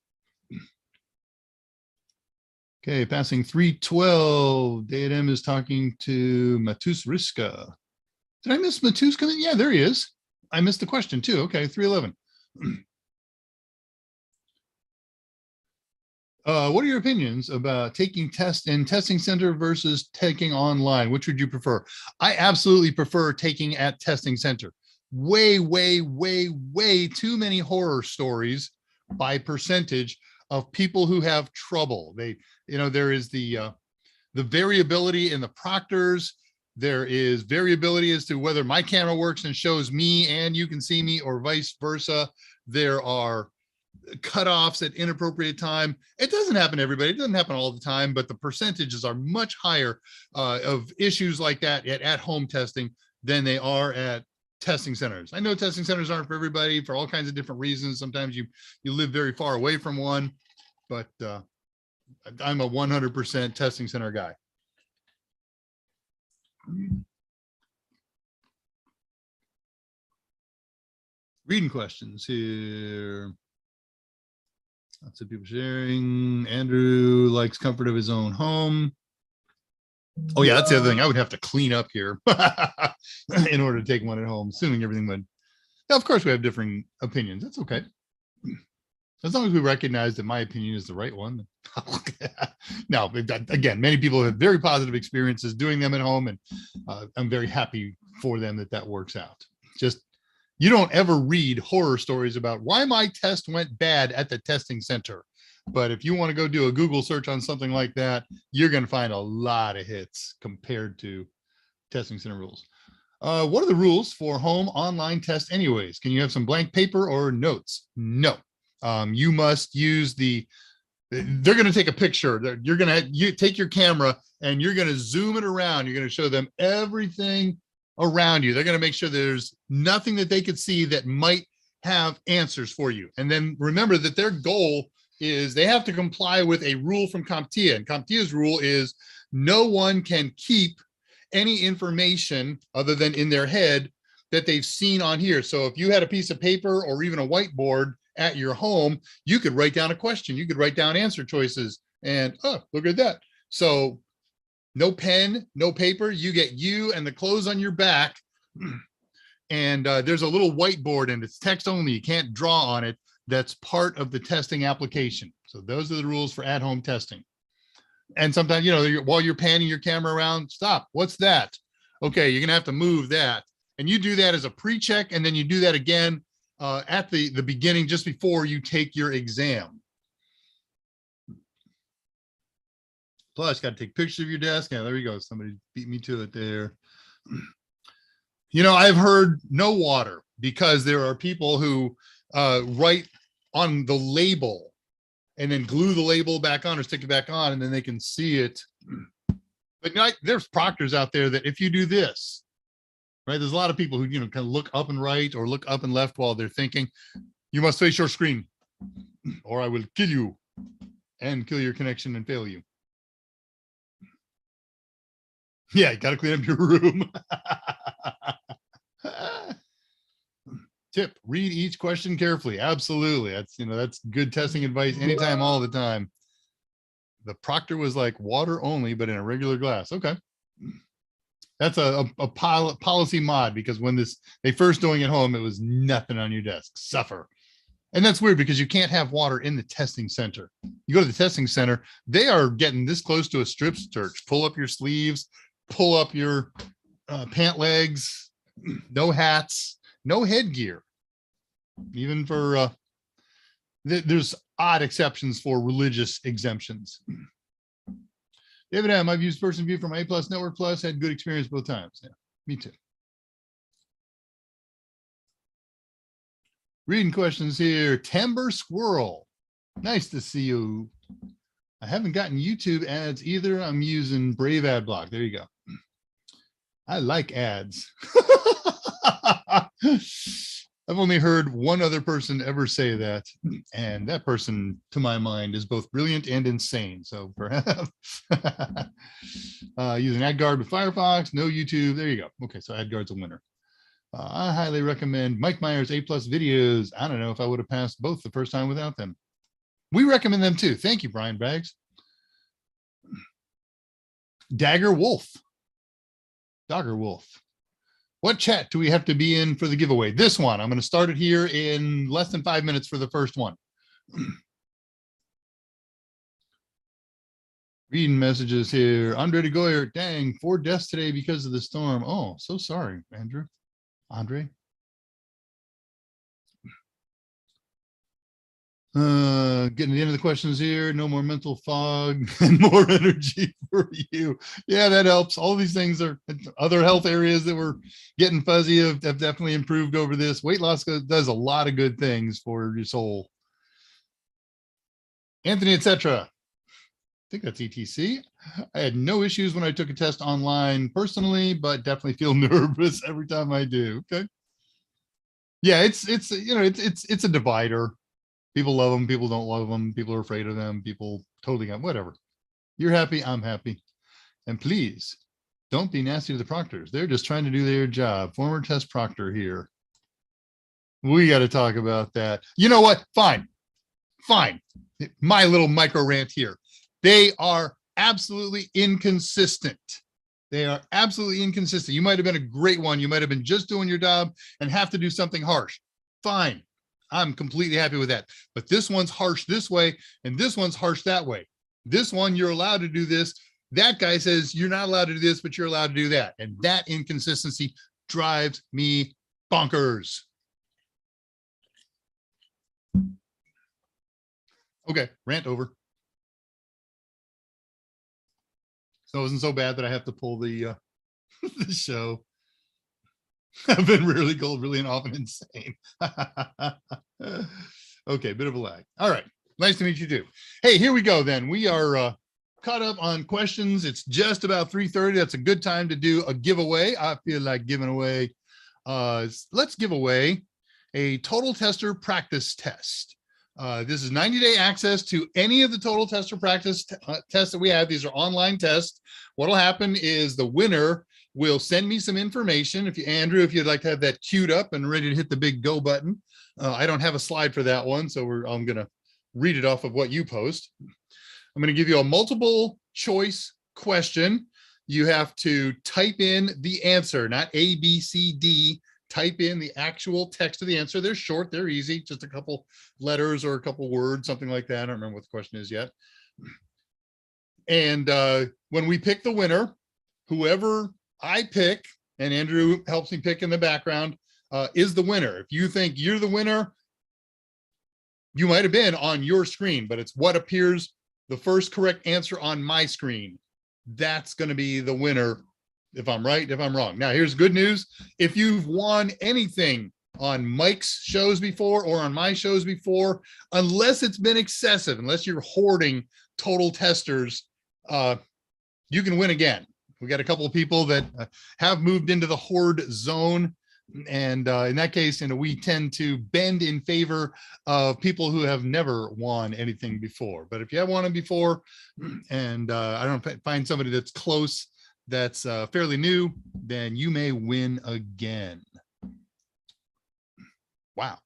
Okay, passing 312. Datum is talking to Matus Riska. Did I miss Matus coming? Yeah, there he is. I missed the question too. Okay, 311. What are your opinions about taking tests in testing center versus taking online? Which would you prefer? I absolutely prefer taking at testing center. Way, way, way, way too many horror stories by percentage of people who have trouble. There is the variability in the proctors. There is variability as to whether my camera works and shows me and you can see me, or vice versa. There are cutoffs at inappropriate time. It doesn't happen to everybody. It doesn't happen all the time, but the percentages are much higher of issues like that at home testing than they are at testing centers. I know testing centers aren't for everybody for all kinds of different reasons. Sometimes you live very far away from one, but I'm a 100% testing center guy. Reading questions here. Lots of people sharing. Andrew likes comfort of his own home. Oh yeah, that's the other thing. I would have to clean up here in order to take one at home, assuming everything would. Now, of course, we have differing opinions. That's okay. As long as we recognize that my opinion is the right one. Now, again, many people have very positive experiences doing them at home, and I'm very happy for them that works out. Just, you don't ever read horror stories about why my test went bad at the testing center. But if you want to go do a Google search on something like that, you're going to find a lot of hits compared to testing center rules. What are the rules for home online test anyways? Can you have some blank paper or notes? No. You must use they're going to take a picture. You're going to take your camera and you're going to zoom it around. You're going to show them everything around you. They're going to make sure there's nothing that they could see that might have answers for you. And then remember that their goal is they have to comply with a rule from CompTIA. And CompTIA's rule is no one can keep any information other than in their head that they've seen on here. So if you had a piece of paper or even a whiteboard at your home, you could write down a question. You could write down answer choices and, oh, look at that. So no pen, no paper, you get you and the clothes on your back. And there's a little whiteboard and it's text only. You can't draw on it. That's part of the testing application. So those are the rules for at-home testing. And sometimes, you know, while you're panning your camera around, stop. What's that? Okay, you're gonna have to move that. And you do that as a pre-check, and then you do that again at the beginning, just before you take your exam. Plus, got to take pictures of your desk. Yeah, there you go. Somebody beat me to it there. You know, I've heard no water because there are people who write on the label and then glue the label back on or stick it back on, and then they can see it. But there's proctors out there that if you do this, right, there's a lot of people who, you know, kind of look up and right or look up and left while they're thinking. You must face your screen or I will kill you and kill your connection and fail you. Yeah, you got to clean up your room. Tip, read each question carefully. Absolutely. That's, you know, that's good testing advice anytime, all the time. The proctor was like water only, but in a regular glass. Okay. That's a policy mod, because when they first doing it home, it was nothing on your desk. Suffer. And that's weird because you can't have water in the testing center. You go to the testing center, they are getting this close to a strip search. Pull up your sleeves, pull up your pant legs, no hats, no headgear. Even for, there's odd exceptions for religious exemptions. David M., I've used Person View from A+, Network Plus, had good experience both times. Yeah, me too. Reading questions here. Timber Squirrel. Nice to see you. I haven't gotten YouTube ads either. I'm using Brave Ad Block. There you go. I like ads. I've only heard one other person ever say that, and that person, to my mind, is both brilliant and insane. So perhaps using AdGuard with Firefox, no YouTube. There you go. Okay, so AdGuard's a winner. I highly recommend Mike Myers A+ videos. I don't know if I would have passed both the first time without them. We recommend them too. Thank you, Brian Baggs. Dagger Wolf. Dogger Wolf. What chat do we have to be in for the giveaway? This one. I'm going to start it here in less than 5 minutes for the first one. Reading messages here. Andre de Goyer, dang, 4 deaths today because of the storm. Oh, so sorry, Andrew. Andre. Getting to the end of the questions here. No more mental fog and more energy for you. Yeah, that helps. All these things are other health areas that were getting fuzzy have definitely improved over this. Weight loss does a lot of good things for your soul. Anthony, etc. I think that's ETC. I had no issues when I took a test online personally, but definitely feel nervous every time I do. Okay. Yeah, it's you know, it's a divider. People love them, people don't love them, people are afraid of them, people totally got whatever. You're happy, I'm happy. And please don't be nasty to the proctors. They're just trying to do their job. Former test proctor here. We got to talk about that. You know what? Fine. My little micro rant here. They are absolutely inconsistent. They are absolutely inconsistent. You might have been a great one. You might have been just doing your job and have to do something harsh. Fine. I'm completely happy with that. But this one's harsh this way, and this one's harsh that way. This one, you're allowed to do this. That guy says you're not allowed to do this, but you're allowed to do that. And that inconsistency drives me bonkers. Okay, rant over. So it wasn't so bad that I have to pull the the show. I've been really cold, really, and often insane. Okay, bit of a lag. All right, nice to meet you too. Hey, here we go then. We are caught up on questions. It's just about 3:30. That's a good time to do a giveaway. I feel like giving away. Let's give away a total tester practice test. This is 90-day access to any of the total tester practice tests that we have. These are online tests. What'll happen is the winner will send me some information. Andrew, if you'd like to have that queued up and ready to hit the big go button. I don't have a slide for that one, so I'm going to read it off of what you post. I'm going to give you a multiple choice question. You have to type in the answer, not A, B, C, D. Type in the actual text of the answer. They're short, they're easy, just a couple letters or a couple words, something like that. I don't remember what the question is yet. And when we pick the winner, whoever I pick, and Andrew helps me pick in the background, is the winner. If you think you're the winner, you might have been on your screen, but it's what appears the first correct answer on my screen. That's going to be the winner. If I'm right, if I'm wrong. Now, here's good news. If you've won anything on Mike's shows before or on my shows before, unless it's been excessive, unless you're hoarding total testers, you can win again. We got a couple of people that have moved into the hoard zone. And in that case, we tend to bend in favor of people who have never won anything before. But if you have won it before, and I don't know, find somebody that's close, that's fairly new, then you may win again. Wow.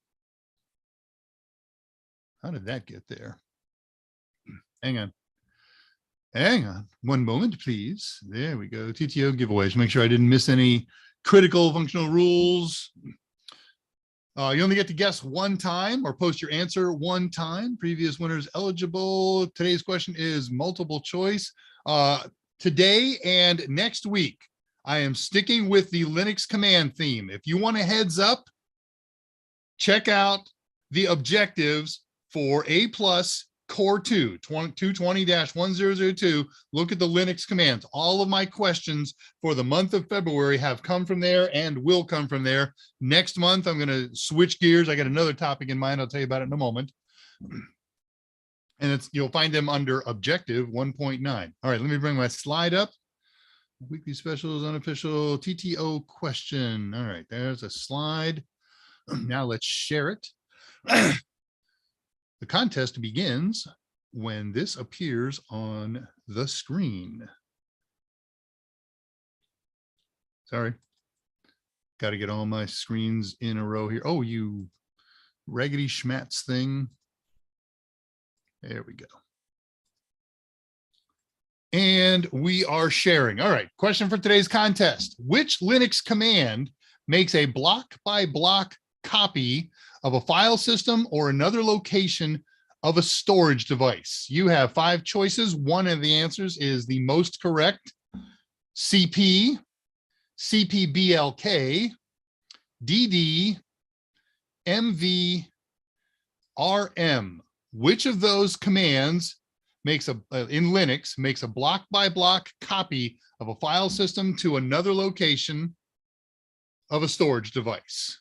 How did that get there? Hang on. Hang on. One moment, please. There we go. TTO giveaways. Make sure I didn't miss any critical functional rules. You only get to guess one time or post your answer one time. Previous winners eligible. Today's question is multiple choice. Today and next week, I am sticking with the Linux command theme. If you want a heads up, check out the objectives for A+ Core 2, 220-1002. Look at the Linux commands. All of my questions for the month of February have come from there and will come from there. Next month, I'm going to switch gears. I got another topic in mind. I'll tell you about it in a moment. And you'll find them under objective 1.9. All right, let me bring my slide up. Weekly specials, unofficial TTO question. All right, there's a slide. Now let's share it. The contest begins when this appears on the screen. Sorry. Got to get all my screens in a row here. Oh, you raggedy schmatz thing. There we go. And we are sharing. All right, question for today's contest. Which Linux command makes a block-by-block copy of a file system or another location of a storage device? You have 5 choices. One of the answers is the most correct. CP, CPBLK, DD, MV, RM. Which of those commands makes in Linux makes a block-by-block copy of a file system to another location of a storage device?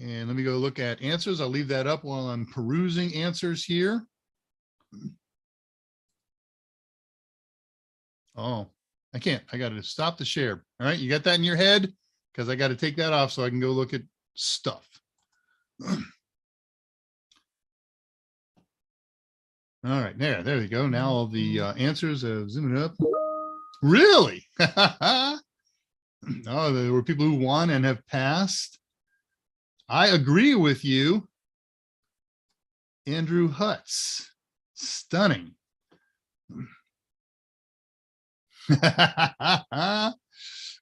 And let me go look at answers. I'll leave that up while I'm perusing answers here. Oh, I can't. I got to stop the share. All right, you got that in your head? Because I got to take that off so I can go look at stuff. All right, there we go. Now all the answers have zoomed up. Really? Oh, there were people who won and have passed. I agree with you, Andrew Hutz. Stunning.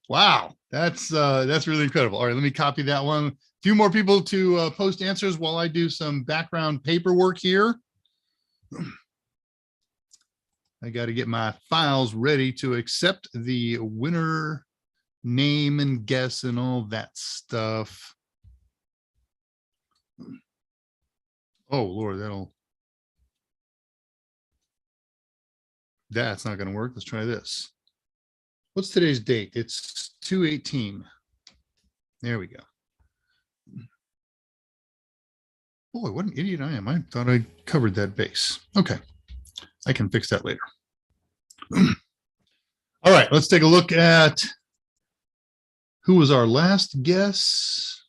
Wow, that's really incredible. All right, let me copy that one. A few more people to post answers while I do some background paperwork here. I got to get my files ready to accept the winner name and guess and all that stuff. Oh Lord, that's not going to work. Let's try this. What's today's date? It's 2/18. There we go. Boy, what an idiot I am. I thought I covered that base. Okay, I can fix that later. All right, let's take a look at Who was our last guess?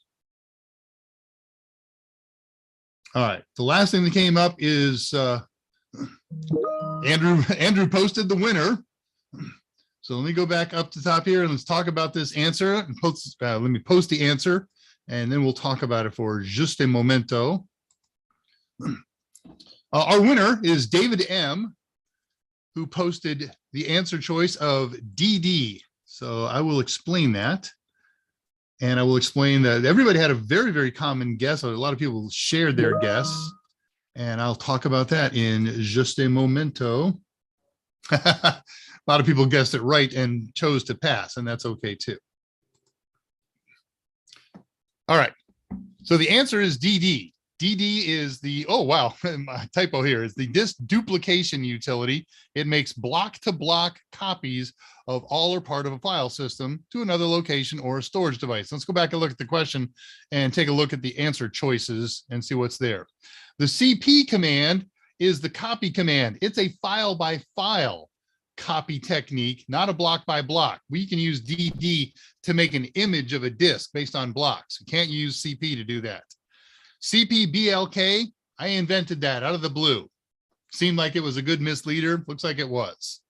All right. The last thing that came up is Andrew posted the winner. So let me go back up to the top here and let's talk about this answer. And let me post the answer and then we'll talk about it for just a momento. Our winner is David M., who posted the answer choice of DD. So I will explain that. And I will explain that everybody had a very, very common guess. A lot of people shared their guess. And I'll talk about that in just a momento. A lot of people guessed it right and chose to pass, and that's okay too. All right. So the answer is DD. DD is the, oh, wow, my typo here, is the disk duplication utility. It makes block-to-block copies of all or part of a file system to another location or a storage device. Let's go back and look at the question and take a look at the answer choices and see what's there. The CP command is the copy command. It's a file-by-file copy technique, not a block-by-block. We can use DD to make an image of a disk based on blocks. We can't use CP to do that. CPBLK, I invented that out of the blue. Seemed like it was a good misleader. Looks like it was.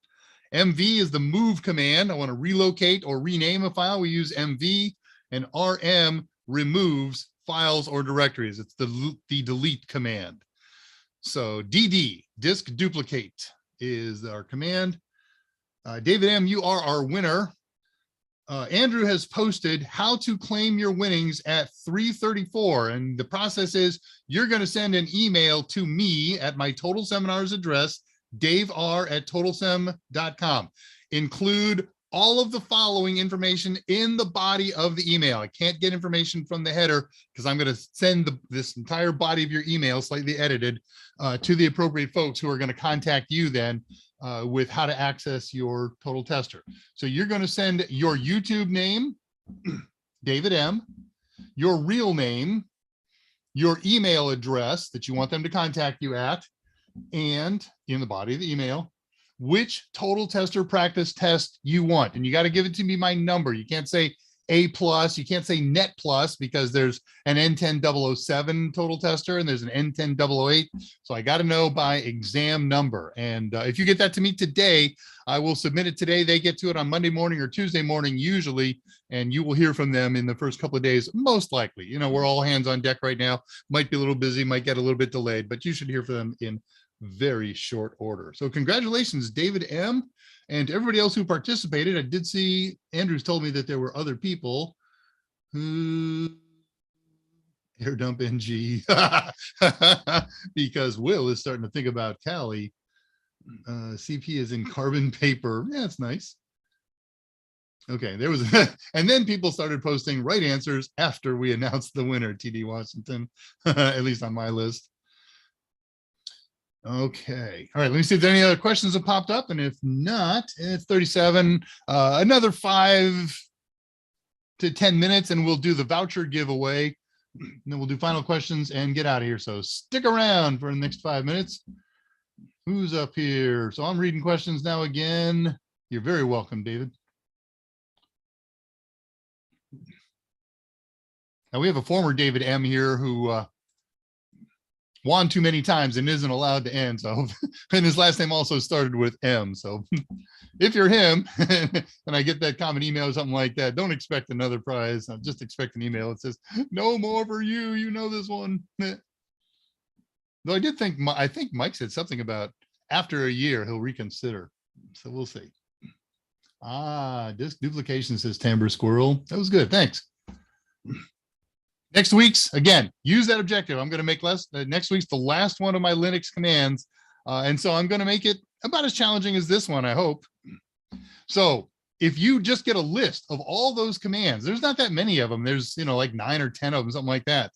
MV is the move command. I want to relocate or rename a file. We use MV, and RM removes files or directories. It's the delete command. So DD, disk duplicate, is our command. David M., you are our winner. Andrew has posted how to claim your winnings at 3:34. And the process is you're going to send an email to me at my Total Seminars address, davr@totalsem.com. Include all of the following information in the body of the email. I can't get information from the header because I'm going to send this entire body of your email, slightly edited, to the appropriate folks who are going to contact you then with how to access your Total Tester. So you're going to send your YouTube name, David M., your real name, your email address that you want them to contact you at, and in the body of the email, which Total Tester practice test you want. And you got to give it to me my number. You can't say A+, you can't say Net Plus because there's an N10007 Total Tester and there's an N10008. So I got to know by exam number. And if you get that to me today, I will submit it today. They get to it on Monday morning or Tuesday morning usually, and you will hear from them in the first couple of days, most likely. You know, we're all hands on deck right now. Might be a little busy, might get a little bit delayed, but you should hear from them in very short order. So congratulations, David M., and everybody else who participated. I did see Andrews told me that there were other people who air dump NG because Will is starting to think about Cali. CP is in carbon paper. Yeah, it's nice. Okay, there was, and then people started posting right answers after we announced the winner, TD Washington, at least on my list. Okay. All right. Let me see if there are any other questions that popped up. And if not, it's 37, another 5 to 10 minutes, and we'll do the voucher giveaway. And then we'll do final questions and get out of here. So stick around for the next 5 minutes. Who's up here? So I'm reading questions now again. You're very welcome, David. Now we have a former David M. here who won too many times and isn't allowed to end. So, and his last name also started with M. So if you're him and I get that common email or something like that, don't expect another prize. I'll just expect an email that says, no more for you. You know this one. Though I think Mike said something about after a year, he'll reconsider. So we'll see. Disk duplication, says Timber Squirrel. That was good. Thanks. Next week's, again, use that objective. I'm going to make next week's the last one of my Linux commands. And so I'm going to make it about as challenging as this one, I hope. So if you just get a list of all those commands, there's not that many of them. There's, you know, like 9 or 10 of them, something like that.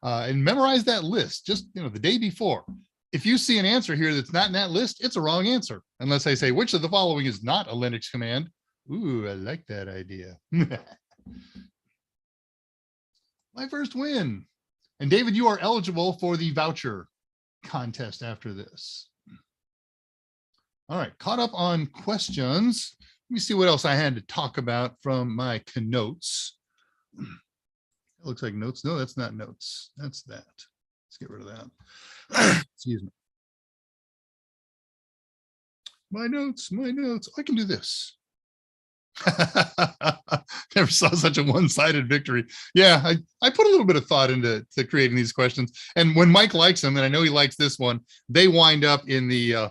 And memorize that list just, you know, the day before. If you see an answer here that's not in that list, it's a wrong answer. Unless I say, which of the following is not a Linux command? Ooh, I like that idea. My first win. And David, you are eligible for the voucher contest after this. All right, caught up on questions. Let me see what else I had to talk about from my notes. It looks like notes. No, that's not notes. That's that. Let's get rid of that. Excuse me. My notes, my notes. I can do this. Never saw such a one-sided victory. Yeah, I put a little bit of thought into creating these questions. And when Mike likes them, and I know he likes this one, they wind up in the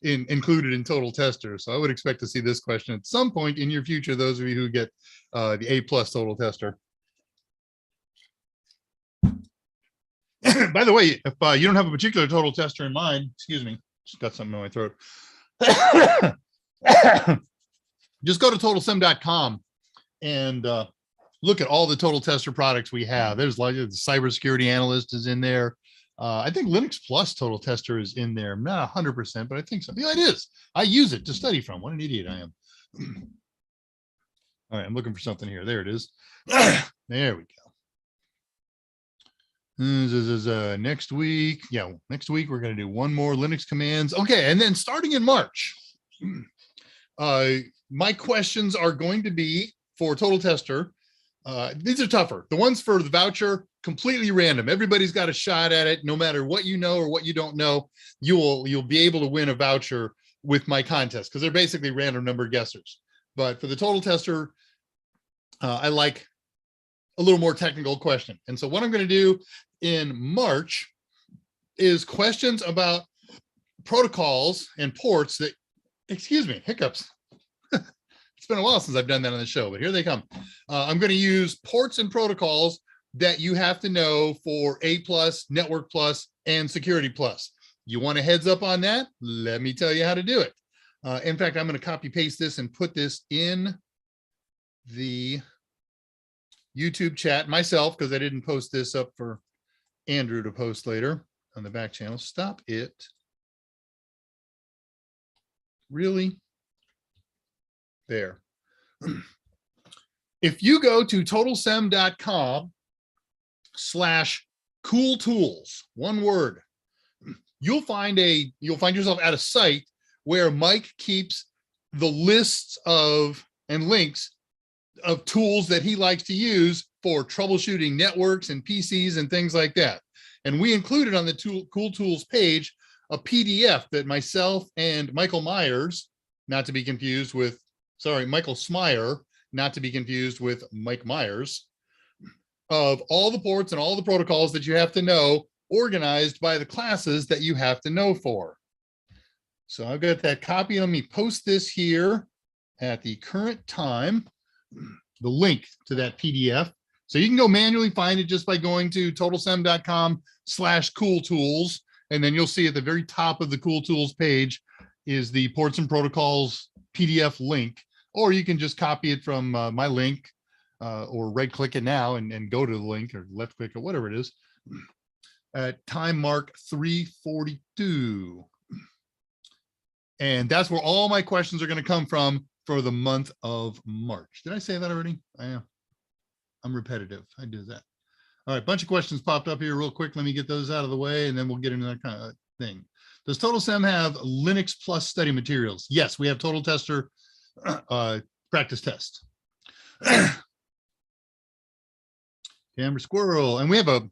included in Total Tester. So I would expect to see this question at some point in your future, those of you who get the A+ Total Tester. By the way, if you don't have a particular Total Tester in mind, excuse me, just got something in my throat. Just go to totalsem.com and look at all the Total Tester products we have. There's like the cybersecurity analyst is in there. I think Linux Plus Total Tester is in there. I'm not 100%, but I think so. Yeah, it is. I use it to study from. What an idiot I am. All right, I'm looking for something here. There it is. There we go. Next week. Yeah, next week we're going to do one more Linux commands. Okay, and then starting in March, my questions are going to be for Total Tester. These are tougher. The ones for the voucher, completely random. Everybody's got a shot at it. No matter what you know or what you don't know, you'll be able to win a voucher with my contest because they're basically random number guessers. But for the Total Tester, I like a little more technical question. And so what I'm going to do in March is questions about protocols and ports that, excuse me, hiccups. It's been a while since I've done that on the show, but here they come. I'm going to use ports and protocols that you have to know for A+, Network Plus, and Security Plus. You want a heads up on that? Let me tell you how to do it. In fact, I'm going to copy paste this and put this in the YouTube chat myself because I didn't post this up for Andrew to post later on the back channel. Stop it. Really? There. If you go to totalsem.com/cooltools, one word, you'll find yourself at a site where Mike keeps the lists of and links of tools that he likes to use for troubleshooting networks and PCs and things like that. And we included on the Cool Tools page a PDF that myself and Michael Myers, not to be confused with, Michael Smyer, not to be confused with Mike Myers, of all the ports and all the protocols that you have to know, organized by the classes that you have to know for. So I've got that copy. Let me post this here at the current time, the link to that PDF. So you can go manually find it just by going to totalsem.com/cooltools. And then you'll see at the very top of the Cool Tools page is the ports and protocols PDF link, or you can just copy it from my link or right click it now and go to the link or left click or whatever it is at time mark 342. And that's where all my questions are going to come from for the month of March. Did I say that already? I am. I'm repetitive. I do that. All right, bunch of questions popped up here real quick. Let me get those out of the way and then we'll get into that kind of thing. Does TotalSem have Linux Plus study materials? Yes, we have Total Tester practice test. Camera Squirrel, and we have a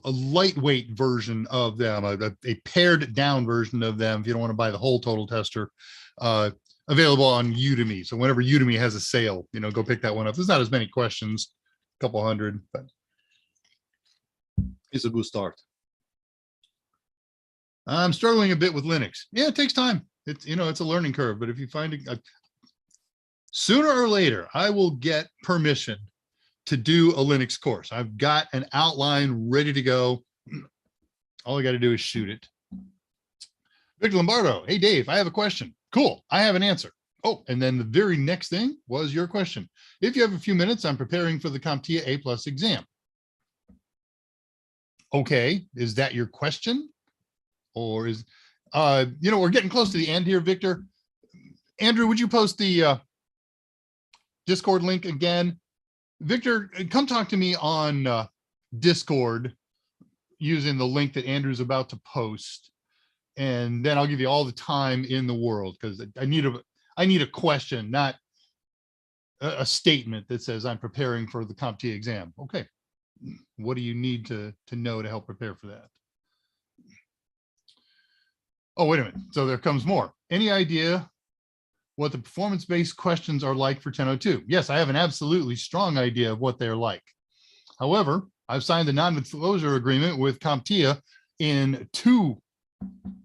lightweight version of them, a pared down version of them if you don't want to buy the whole Total Tester, available on Udemy. So whenever Udemy has a sale, go pick that one up. There's not as many questions, a couple hundred, but it's a good start. I'm struggling a bit with Linux. Yeah, it takes time. It's a learning curve, but if you find it, sooner or later, I will get permission to do a Linux course. I've got an outline ready to go. All I got to do is shoot it. Victor Lombardo, hey Dave, I have a question. Cool, I have an answer. Oh, and then the very next thing was your question. If you have a few minutes, I'm preparing for the CompTIA A+ exam. Okay, is that your question? Or is, we're getting close to the end here, Victor. Andrew, would you post the Discord link again? Victor, come talk to me on Discord using the link that Andrew's about to post. And then I'll give you all the time in the world because I need a question, not a statement that says I'm preparing for the CompTIA exam. Okay, what do you need to know to help prepare for that? Oh, wait a minute. So there comes more. Any idea what the performance-based questions are like for 1002? Yes, I have an absolutely strong idea of what they're like. However, I've signed a non-disclosure agreement with CompTIA in 2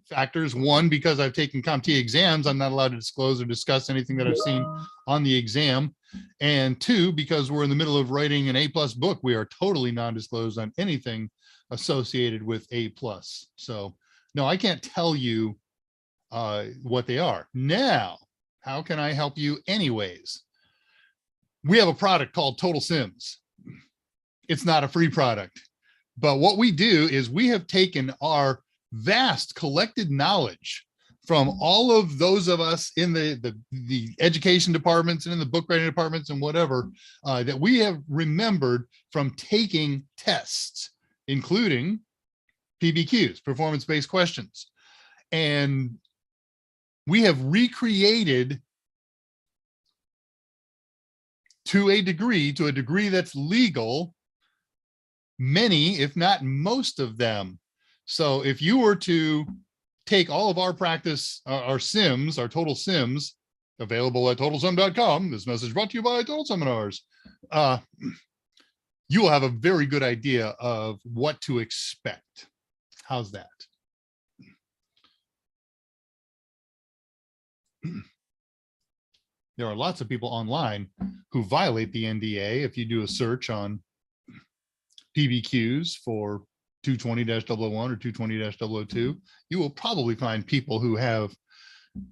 factors. One, because I've taken CompTIA exams, I'm not allowed to disclose or discuss anything that I've seen on the exam. And 2, because we're in the middle of writing an A+ book, we are totally non-disclosed on anything associated with A+. So no, I can't tell you what they are. Now, how can I help you anyways? We have a product called Total Sims. It's not a free product, but what we do is we have taken our vast collected knowledge from all of those of us in the education departments and in the book writing departments and whatever that we have remembered from taking tests, including PBQs, performance-based questions. And we have recreated to a degree that's legal, many, if not most of them. So if you were to take all of our practice, our sims, our total sims, available at totalsim.com, this message brought to you by Total Seminars, you will have a very good idea of what to expect. How's that? There are lots of people online who violate the NDA. If you do a search on PBQs for 220-001 or 220-002, you will probably find people who have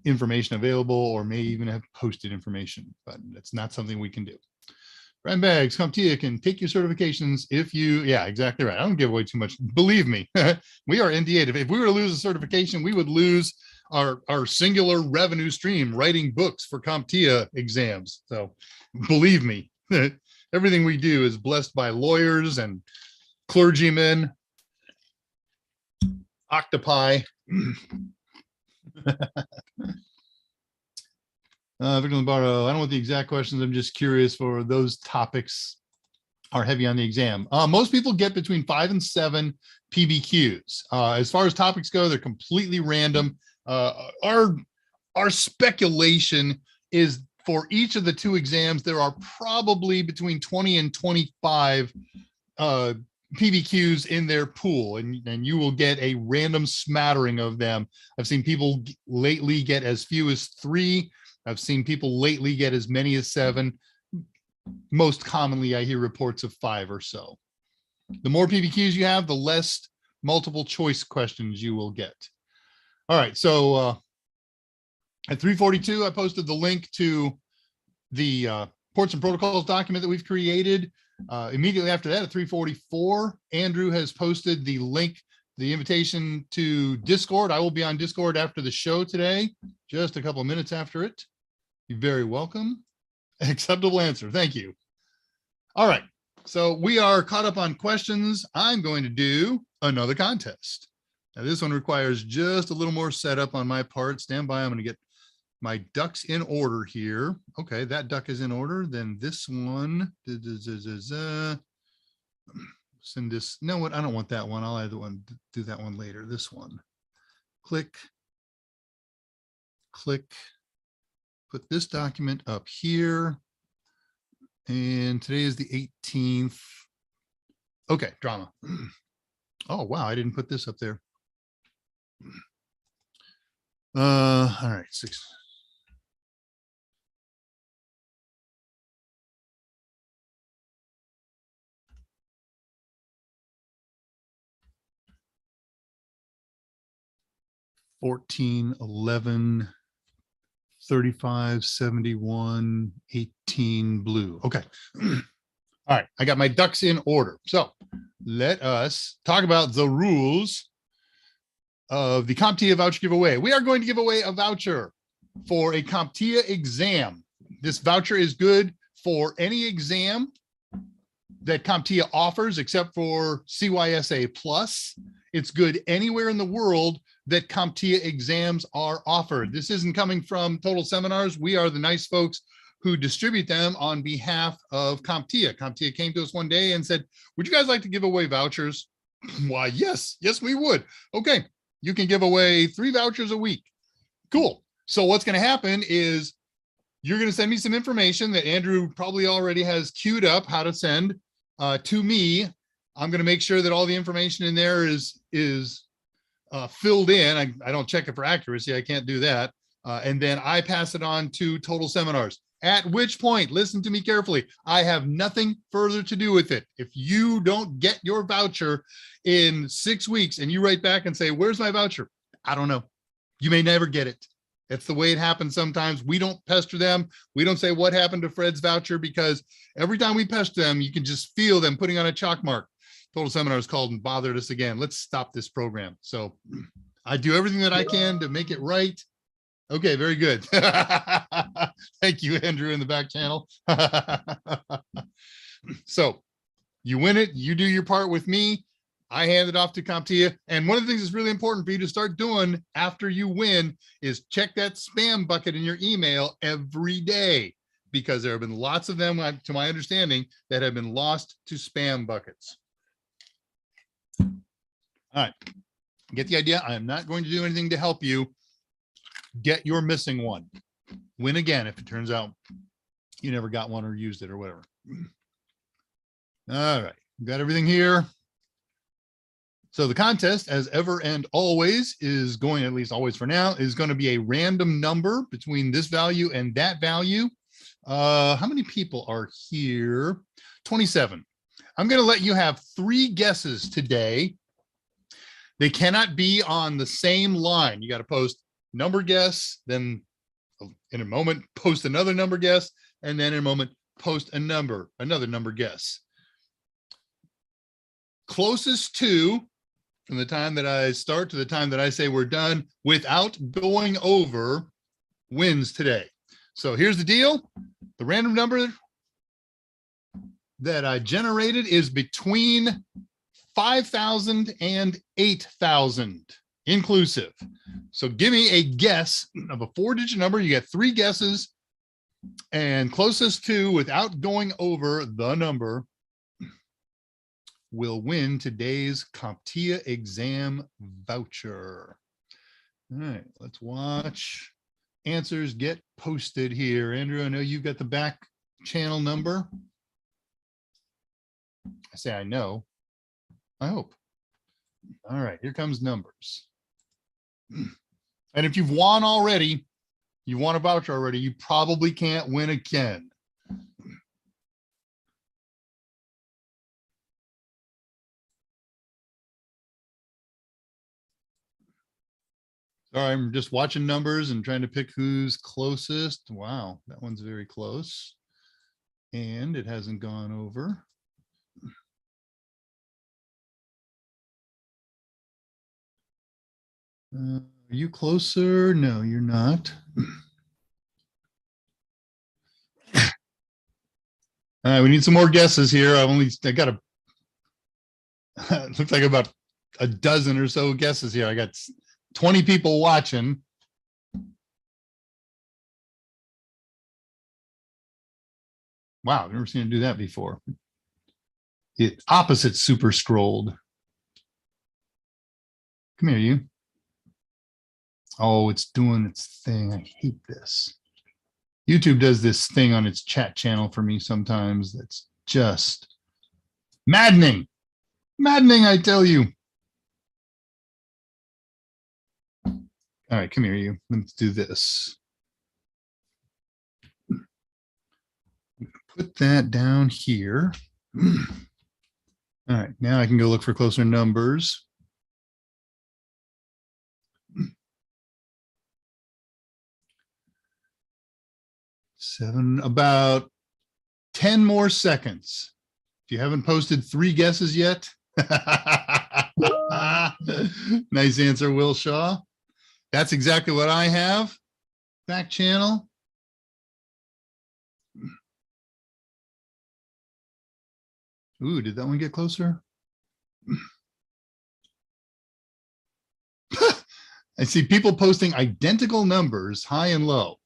information available or may even have posted information, but that's not something we can do. Brand Bags, CompTIA can take your certifications if you, yeah, exactly right. I don't give away too much. Believe me, we are NDA'd. If we were to lose a certification, we would lose our singular revenue stream, writing books for CompTIA exams. So believe me, everything we do is blessed by lawyers and clergymen, octopi. Victor Lombardo, I don't know what the exact questions. I'm just curious for those topics are heavy on the exam. Most people get between 5 and 7 PBQs. As far as topics go, they're completely random. Our speculation is for each of the 2 exams, there are probably between 20 and 25 PBQs in their pool, and you will get a random smattering of them. I've seen people lately get as few as 3. I've seen people lately get as many as 7. Most commonly, I hear reports of 5 or so. The more PBQs you have, the less multiple choice questions you will get. All right, so at 3:42, I posted the link to the ports and protocols document that we've created. Immediately after that, at 3:44, Andrew has posted the link, the invitation to Discord. I will be on Discord after the show today, just a couple of minutes after it. You're very welcome. Acceptable answer. Thank you. All right. So we are caught up on questions. I'm going to do another contest. Now, this one requires just a little more setup on my part. Stand by. I'm going to get my ducks in order here. Okay, that duck is in order. Then this one. Send this. No, what? I don't want that one. I'll add the one. Do that one later. This one. Click. Click. Put this document up here. And today is the 18th. Okay, drama. Oh, wow, I didn't put this up there. All right, 6. $14, $11, 35, 71, 18 blue. Okay. All right. I got my ducks in order. So let us talk about the rules of the CompTIA voucher giveaway. We are going to give away a voucher for a CompTIA exam. This voucher is good for any exam that CompTIA offers, except for CYSA Plus. It's good anywhere in the world that CompTIA exams are offered. This isn't coming from Total Seminars. We are the nice folks who distribute them on behalf of CompTIA. CompTIA came to us one day and said, would you guys like to give away vouchers? Why, yes, we would. Okay, you can give away 3 vouchers a week. Cool. So what's going to happen is you're going to send me some information that Andrew probably already has queued up how to send to me. I'm going to make sure that all the information in there is filled in. I don't check it for accuracy. I can't do that. And then I pass it on to Total Seminars. At which point, listen to me carefully, I have nothing further to do with it. If you don't get your voucher in 6 weeks and you write back and say, where's my voucher? I don't know. You may never get it. That's the way it happens sometimes. We don't pester them. We don't say what happened to Fred's voucher, because every time we pester them, you can just feel them putting on a chalk mark. Total Seminars called and bothered us again. Let's stop this program. So I do everything that I can to make it right. Okay, very good. Thank you, Andrew, in the back channel. So you win it. You do your part with me. I hand it off to CompTIA. And one of the things that's really important for you to start doing after you win is check that spam bucket in your email every day, because there have been lots of them, to my understanding, that have been lost to spam buckets. All right, get the idea. I am not going to do anything to help you get your missing one. Win again if it turns out you never got one or used it or whatever. All right, got everything here. So the contest, as ever and always, is going, at least always for now, is going to be a random number between this value and that value. How many people are here? 27. I'm going to let you have 3 guesses today. They cannot be on the same line. You got to post number guess, then in a moment, post another number guess, and then in a moment, post another number guess. Closest to, from the time that I start to the time that I say we're done, without going over, wins today. So here's the deal. The random number that I generated is between 5,000 and 8,000 inclusive. So give me a guess of a 4-digit number. You get 3 guesses, and closest to, without going over the number, will win today's CompTIA exam voucher. All right, let's watch answers get posted here. Andrew, I know you've got the back channel number. I say I know. I hope. All right, here comes numbers. And if you've won already, you won a voucher already, you probably can't win again. Sorry, I'm just watching numbers and trying to pick who's closest. Wow, that one's very close. And it hasn't gone over. Are you closer? No, you're not. All right, we need some more guesses here. I got a, it looks like about a dozen or so guesses here. I got 20 people watching. Wow, I've never seen it do that before. The opposite super scrolled. Come here, you. Oh, it's doing its thing. I hate this. YouTube does this thing on its chat channel for me sometimes that's just maddening. Maddening, I tell you. All right, come here, you. Let's do this. Put that down here. All right, now I can go look for closer numbers. About 10 more seconds. If you haven't posted 3 guesses yet. Nice answer, Will Shaw. That's exactly what I have. Back channel. Ooh, did that one get closer? I see people posting identical numbers, high and low.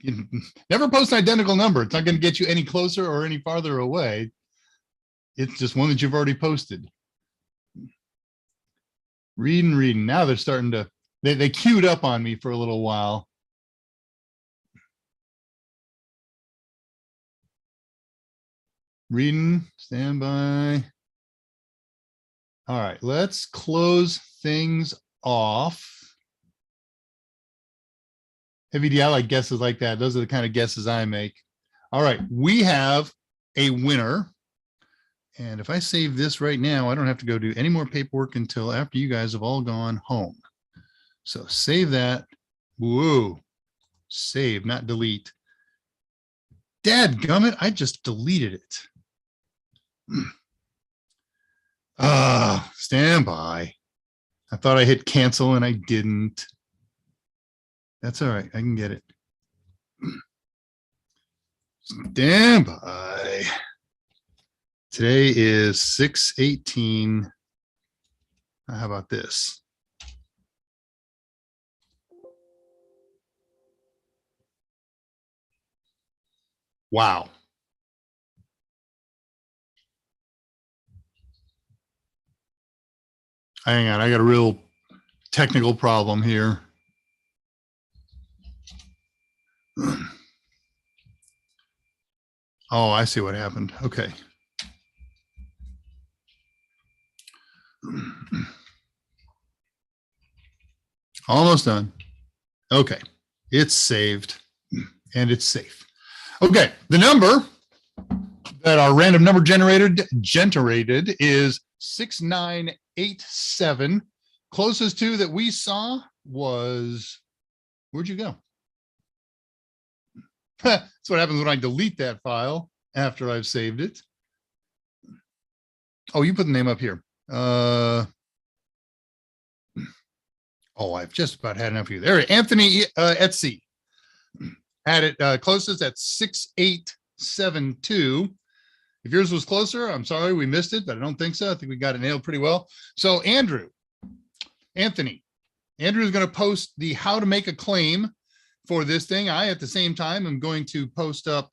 You never post an identical number. It's not going to get you any closer or any farther away. It's just one that you've already posted. Reading. Now they're starting to, they queued up on me for a little while. Reading, stand by. All right, let's close things off. Heavy D, I like guesses like that. Those are the kind of guesses I make. All right, we have a winner. And if I save this right now, I don't have to go do any more paperwork until after you guys have all gone home. So save that. Whoa, save, not delete. Dadgummit, I just deleted it. Stand by. I thought I hit cancel and I didn't. That's all right. I can get it. Stand by. Today is 6/18. How about this? Wow. Hang on, I got a real technical problem here. Oh, I see what happened. Okay. Almost done. Okay. It's saved and it's safe. Okay. The number that our random number generated is 6987. Closest to that we saw was, where'd you go? That's what happens when I delete that file after I've saved it. Oh, you put the name up here. Oh, I've just about had enough of you. There, Anthony Etsy had it closest at 6872. If yours was closer, I'm sorry we missed it, but I don't think so. I think we got it nailed pretty well. So Andrew is going to post the how to make a claim for this thing. I, at the same time, am going to post up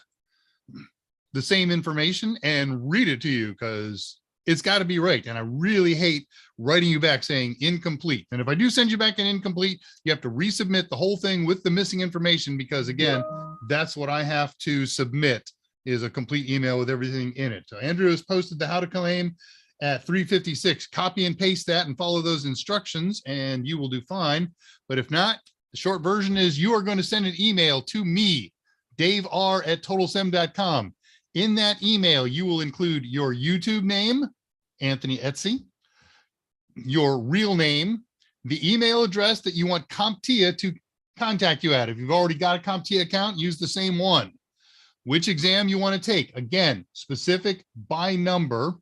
the same information and read it to you because it's got to be right. And I really hate writing you back saying incomplete. And if I do send you back an incomplete, you have to resubmit the whole thing with the missing information because, again, that's what I have to submit is a complete email with everything in it. So Andrew has posted the how to claim at 3:56. Copy and paste that and follow those instructions and you will do fine. But if not, the short version is you are going to send an email to me, davr@totalsem.com. In that email, you will include your YouTube name, Anthony Etsy, your real name, the email address that you want CompTIA to contact you at. If you've already got a CompTIA account, use the same one. Which exam you want to take. Again, specific by number,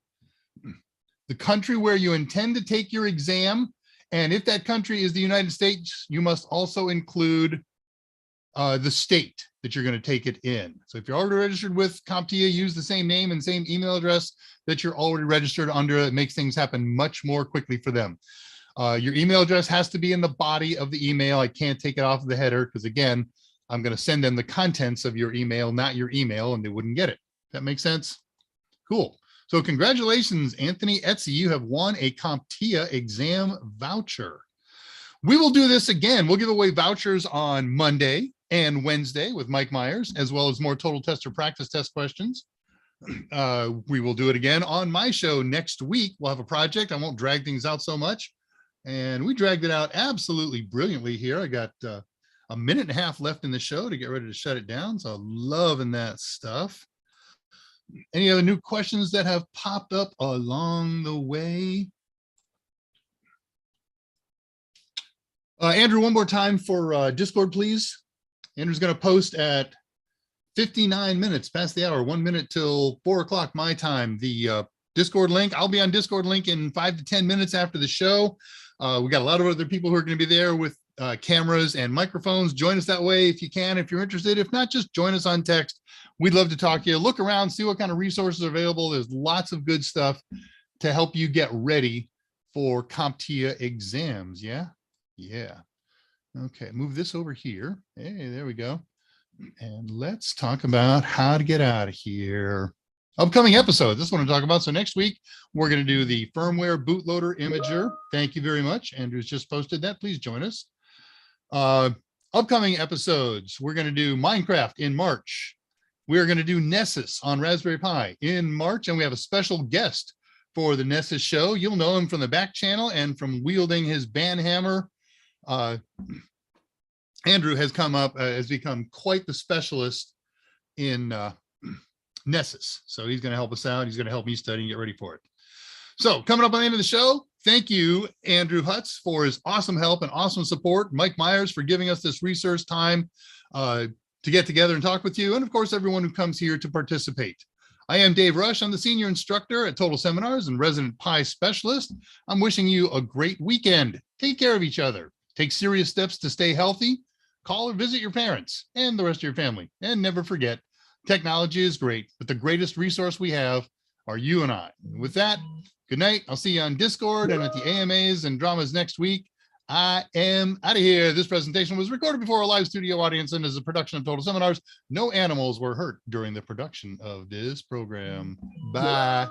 the country where you intend to take your exam. And if that country is the United States, you must also include the state that you're going to take it in. So if you're already registered with CompTIA, use the same name and same email address that you're already registered under. It makes things happen much more quickly for them. Your email address has to be in the body of the email. I can't take it off of the header because, again, I'm going to send them the contents of your email, not your email, and they wouldn't get it. That makes sense? Cool. So congratulations, Anthony Etsy. You have won a CompTIA exam voucher. We will do this again. We'll give away vouchers on Monday and Wednesday with Mike Myers, as well as more total tester practice test questions. We will do it again on my show next week. We'll have a project. I won't drag things out so much. And we dragged it out absolutely brilliantly here. I got a minute and a half left in the show to get ready to shut it down. So loving that stuff. Any other new questions that have popped up along the way? Andrew, one more time for Discord, please. Andrew's going to post at 59 minutes past the hour, 1 minute till 4 o'clock my time. The Discord link. I'll be on Discord link in 5 to 10 minutes after the show. We got a lot of other people who are going to be there with cameras and microphones. Join us that way if you can, if you're interested. If not, just join us on text. We'd love to talk to you. Look around, see what kind of resources are available. There's lots of good stuff to help you get ready for CompTIA exams. Yeah. Okay, move this over here. Hey, there we go. And let's talk about how to get out of here. Upcoming episode. This is what I'm talking about. So next week, we're going to do the firmware bootloader imager. Thank you very much. Andrew's just posted that. Please join us. Upcoming episodes, we're going to do Minecraft in March. We're going to do Nessus on Raspberry Pi in March, and we have a special guest for the Nessus show. You'll know him from the back channel and from wielding his band hammer. Andrew has become quite the specialist in Nessus. So he's going to help us out. He's going to help me study and get ready for it. So coming up on the end of the show, thank you, Andrew Hutz, for his awesome help and awesome support. Mike Myers for giving us this resource time to get together and talk with you. And of course, everyone who comes here to participate. I am Dave Rush. I'm the senior instructor at Total Seminars and resident Pi specialist. I'm wishing you a great weekend. Take care of each other. Take serious steps to stay healthy. Call or visit your parents and the rest of your family. And never forget, technology is great, but the greatest resource we have are you and I. And with that, good night. I'll see you on Discord and at the AMAs and dramas next week. I am out of here. This presentation was recorded before a live studio audience and is a production of Total Seminars. No animals were hurt during the production of this program. Bye.